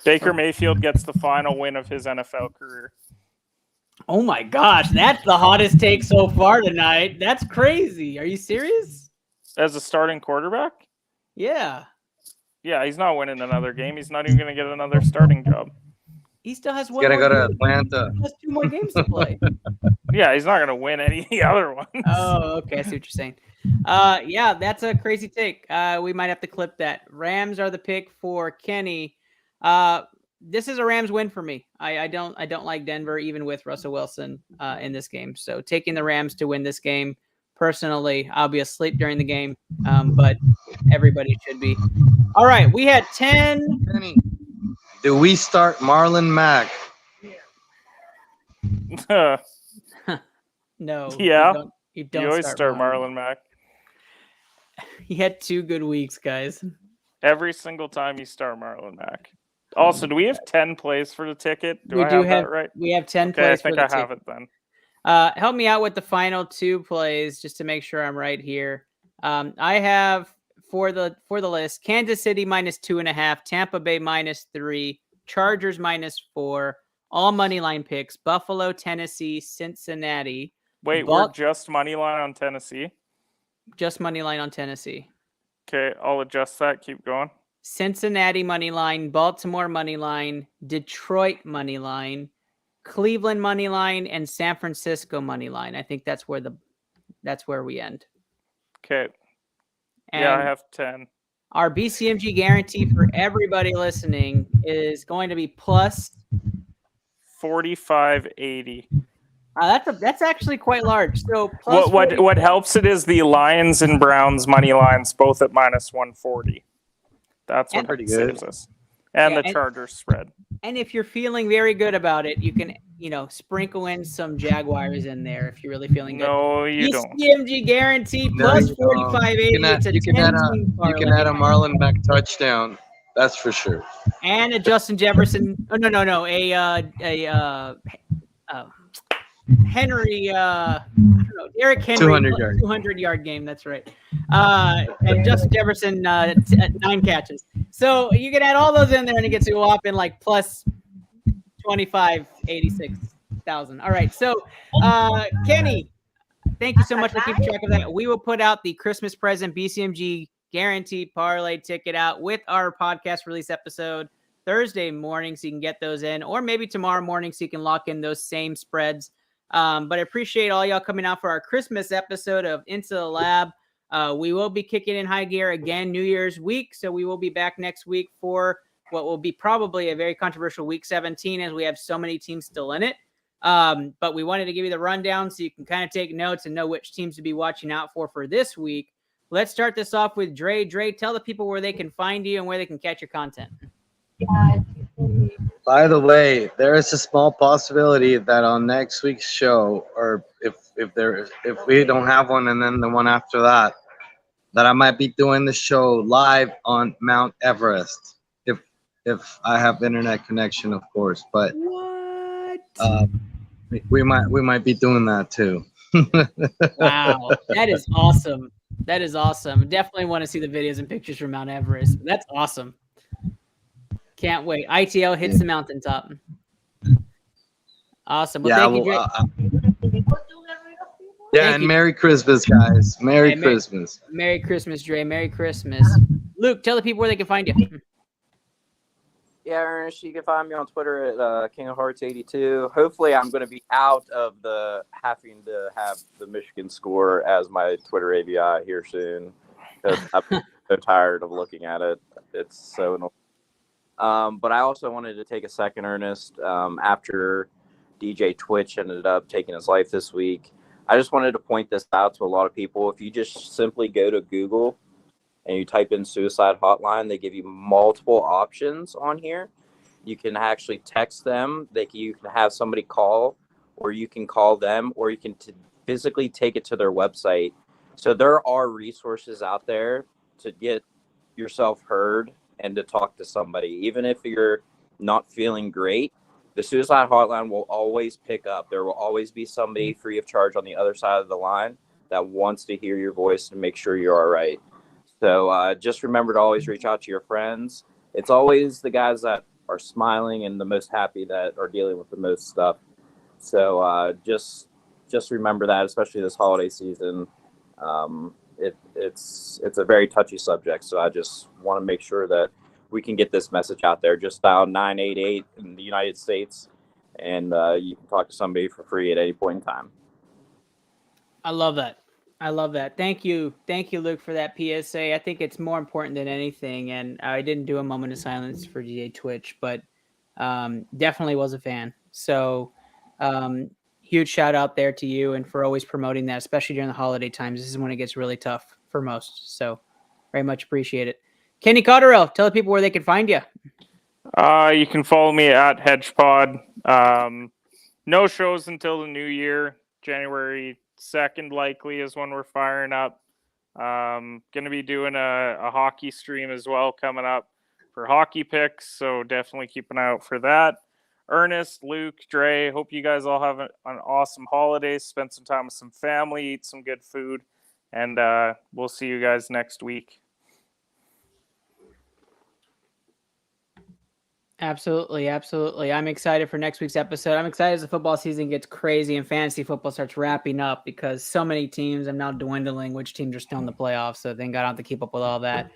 Baker Mayfield gets the final win of his NFL career. Oh, my gosh. That's the hottest take so far tonight. That's crazy. Are you serious? As a starting quarterback? Yeah. Yeah, he's not winning another game. He's not even going to get another starting job. He still has one. He's going to go to Atlanta. He has 2 more games to play. Yeah, he's not going to win any of the other ones. Oh, okay. I see what you're saying. Yeah, that's a crazy take. We might have to clip that. Rams are the pick for Kenny. This is a Rams win for me. I don't like Denver even with Russell Wilson in this game. So taking the Rams to win this game. Personally, I'll be asleep during the game, but everybody should be. All right, we had 10. Kenny, do we start Marlon Mack? No. Yeah. You don't you always start Marlon Mack. He had 2 good weeks, guys. Every single time you start Marlon Mack. Also, do we have 10 plays for the ticket? We do have that right? We have 10 okay, plays for the ticket. I think I have it then. Help me out with the final 2 plays just to make sure I'm right here. I have for the list Kansas City -2.5, Tampa Bay -3, Chargers -4, all money line picks: Buffalo, Tennessee, Cincinnati. Wait, we're just money line on Tennessee? Just money line on Tennessee. Okay, I'll adjust that. Keep going. Cincinnati money line, Baltimore money line, Detroit money line, Cleveland money line, and San Francisco money line. I think that's where we end. Okay. And yeah, I have 10. Our BCMG guarantee for everybody listening is going to be plus 45.80. That's actually quite large. So what helps it is the Lions and Browns money lines both at -140. That's what pretty saves good. us. And the Chargers spread. And if you're feeling very good about it, you can, sprinkle in some Jaguars in there if you're really feeling good. No, you don't. BCMG guarantee plus 45.80. You can add a Marlon Mack touchdown. That's for sure. And a Justin Jefferson. Oh, no. Henry, I don't know, Derrick Henry, 200-yard game. That's right. And Justin Jefferson, 9 catches. So you can add all those in there, and it gets you up in like plus 26,000. All right. So, Kenny, thank you so much for keeping track of that. We will put out the Christmas present BCMG guaranteed parlay ticket out with our podcast release episode Thursday morning, so you can get those in, or maybe tomorrow morning, so you can lock in those same spreads. But I appreciate all y'all coming out for our Christmas episode of Into the Lab. We will be kicking in high gear again New Year's week, so we will be back next week for what will be probably a very controversial week 17, as we have so many teams still in it. But we wanted to give you the rundown so you can kind of take notes and know which teams to be watching out for this week. let's start this off with Dre. Dre, tell the people where they can find you and where they can catch your content. By the way, there is a small possibility that on next week's show, or if we don't have one, and then the one after that, that I might be doing the show live on Mount Everest, if I have internet connection, of course. But what? We might be doing that too. Wow, that is awesome. That is awesome. Definitely want to see the videos and pictures from Mount Everest. That's awesome. Can't wait. ITL hits the mountaintop. Awesome. Well, thank you, Dre. And Merry Christmas, guys. Merry Christmas. Merry Christmas, Dre. Merry Christmas. Luke, tell the people where they can find you. Yeah, Ernest, you can find me on Twitter at King of Hearts 82. Hopefully, I'm going to be out of the having to have the Michigan score as my Twitter ABI here soon, because I'm so tired of looking at it. It's so annoying. But I also wanted to take a second, Ernest, after DJ Twitch ended up taking his life this week. I just wanted to point this out to a lot of people. If you just simply go to Google and you type in suicide hotline, they give you multiple options on here. You can actually text them. You can have somebody call, or you can call them, or you can physically take it to their website. So there are resources out there to get yourself heard and to talk to somebody. Even if you're not feeling great, the suicide hotline will always pick up. There will always be somebody free of charge on the other side of the line that wants to hear your voice and make sure you're all right. So just remember to always reach out to your friends. It's always the guys that are smiling and the most happy that are dealing with the most stuff. So just remember that, especially this holiday season. It's a very touchy subject. So I just want to make sure that we can get this message out there. Just dial 988 in the United States, and you can talk to somebody for free at any point in time. I love that. I love that. Thank you. Thank you, Luke, for that PSA. I think it's more important than anything. And I didn't do a moment of silence for DJ Twitch, but definitely was a fan. So huge shout out there to you and for always promoting that, especially during the holiday times. This is when it gets really tough for most. So very much appreciate it. Kenny Cotterell, tell the people where they can find you. You can follow me at HedgePod. No shows until the new year. January 2nd likely is when we're firing up. Going to be doing a hockey stream as well coming up for hockey picks, so definitely keep an eye out for that. Ernest, Luke, Dre, hope you guys all have an awesome holiday. Spend some time with some family, eat some good food, and we'll see you guys next week. Absolutely, absolutely. I'm excited for next week's episode. I'm excited as the football season gets crazy and fantasy football starts wrapping up, because so many teams are now dwindling, which teams are still in the playoffs. So thank God I don't have to keep up with all that.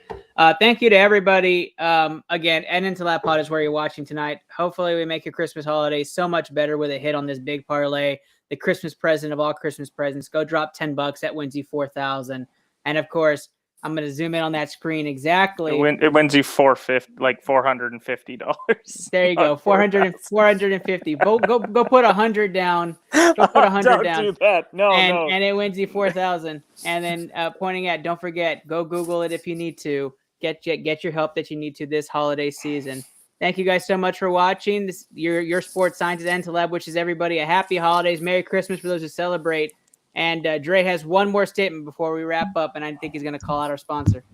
Thank you to everybody. Again, and into that pod is where you're watching tonight. Hopefully we make your Christmas holiday so much better with a hit on this big parlay, the Christmas present of all Christmas presents. Go drop $10. That wins you $4,000. And of course, I'm going to zoom in on that screen exactly. It wins you $450. There you go, 450. Go put 100 down. Go put 100 Don't down. do that. No. And it wins you 4,000. And then pointing at, don't forget, go Google it if you need to. Get your help that you need to this holiday season. Thank you guys so much for watching. This your sports scientist and Taleb wishes everybody a happy holidays, Merry Christmas for those who celebrate. And Dre has one more statement before we wrap up, and I think he's going to call out our sponsor.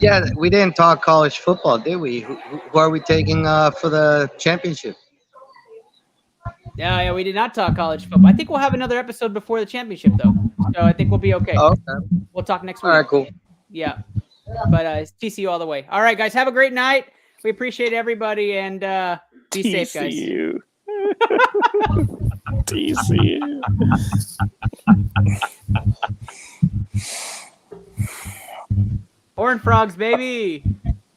Yeah, we didn't talk college football, did we? Who are we taking for the championship? Yeah, we did not talk college football. I think we'll have another episode before the championship, though. So I think we'll be okay. Okay. We'll talk next week. All right, cool. Yeah. But it's TCU all the way. All right, guys, have a great night. We appreciate everybody, and be safe, guys. TCU. Horned Frogs, baby.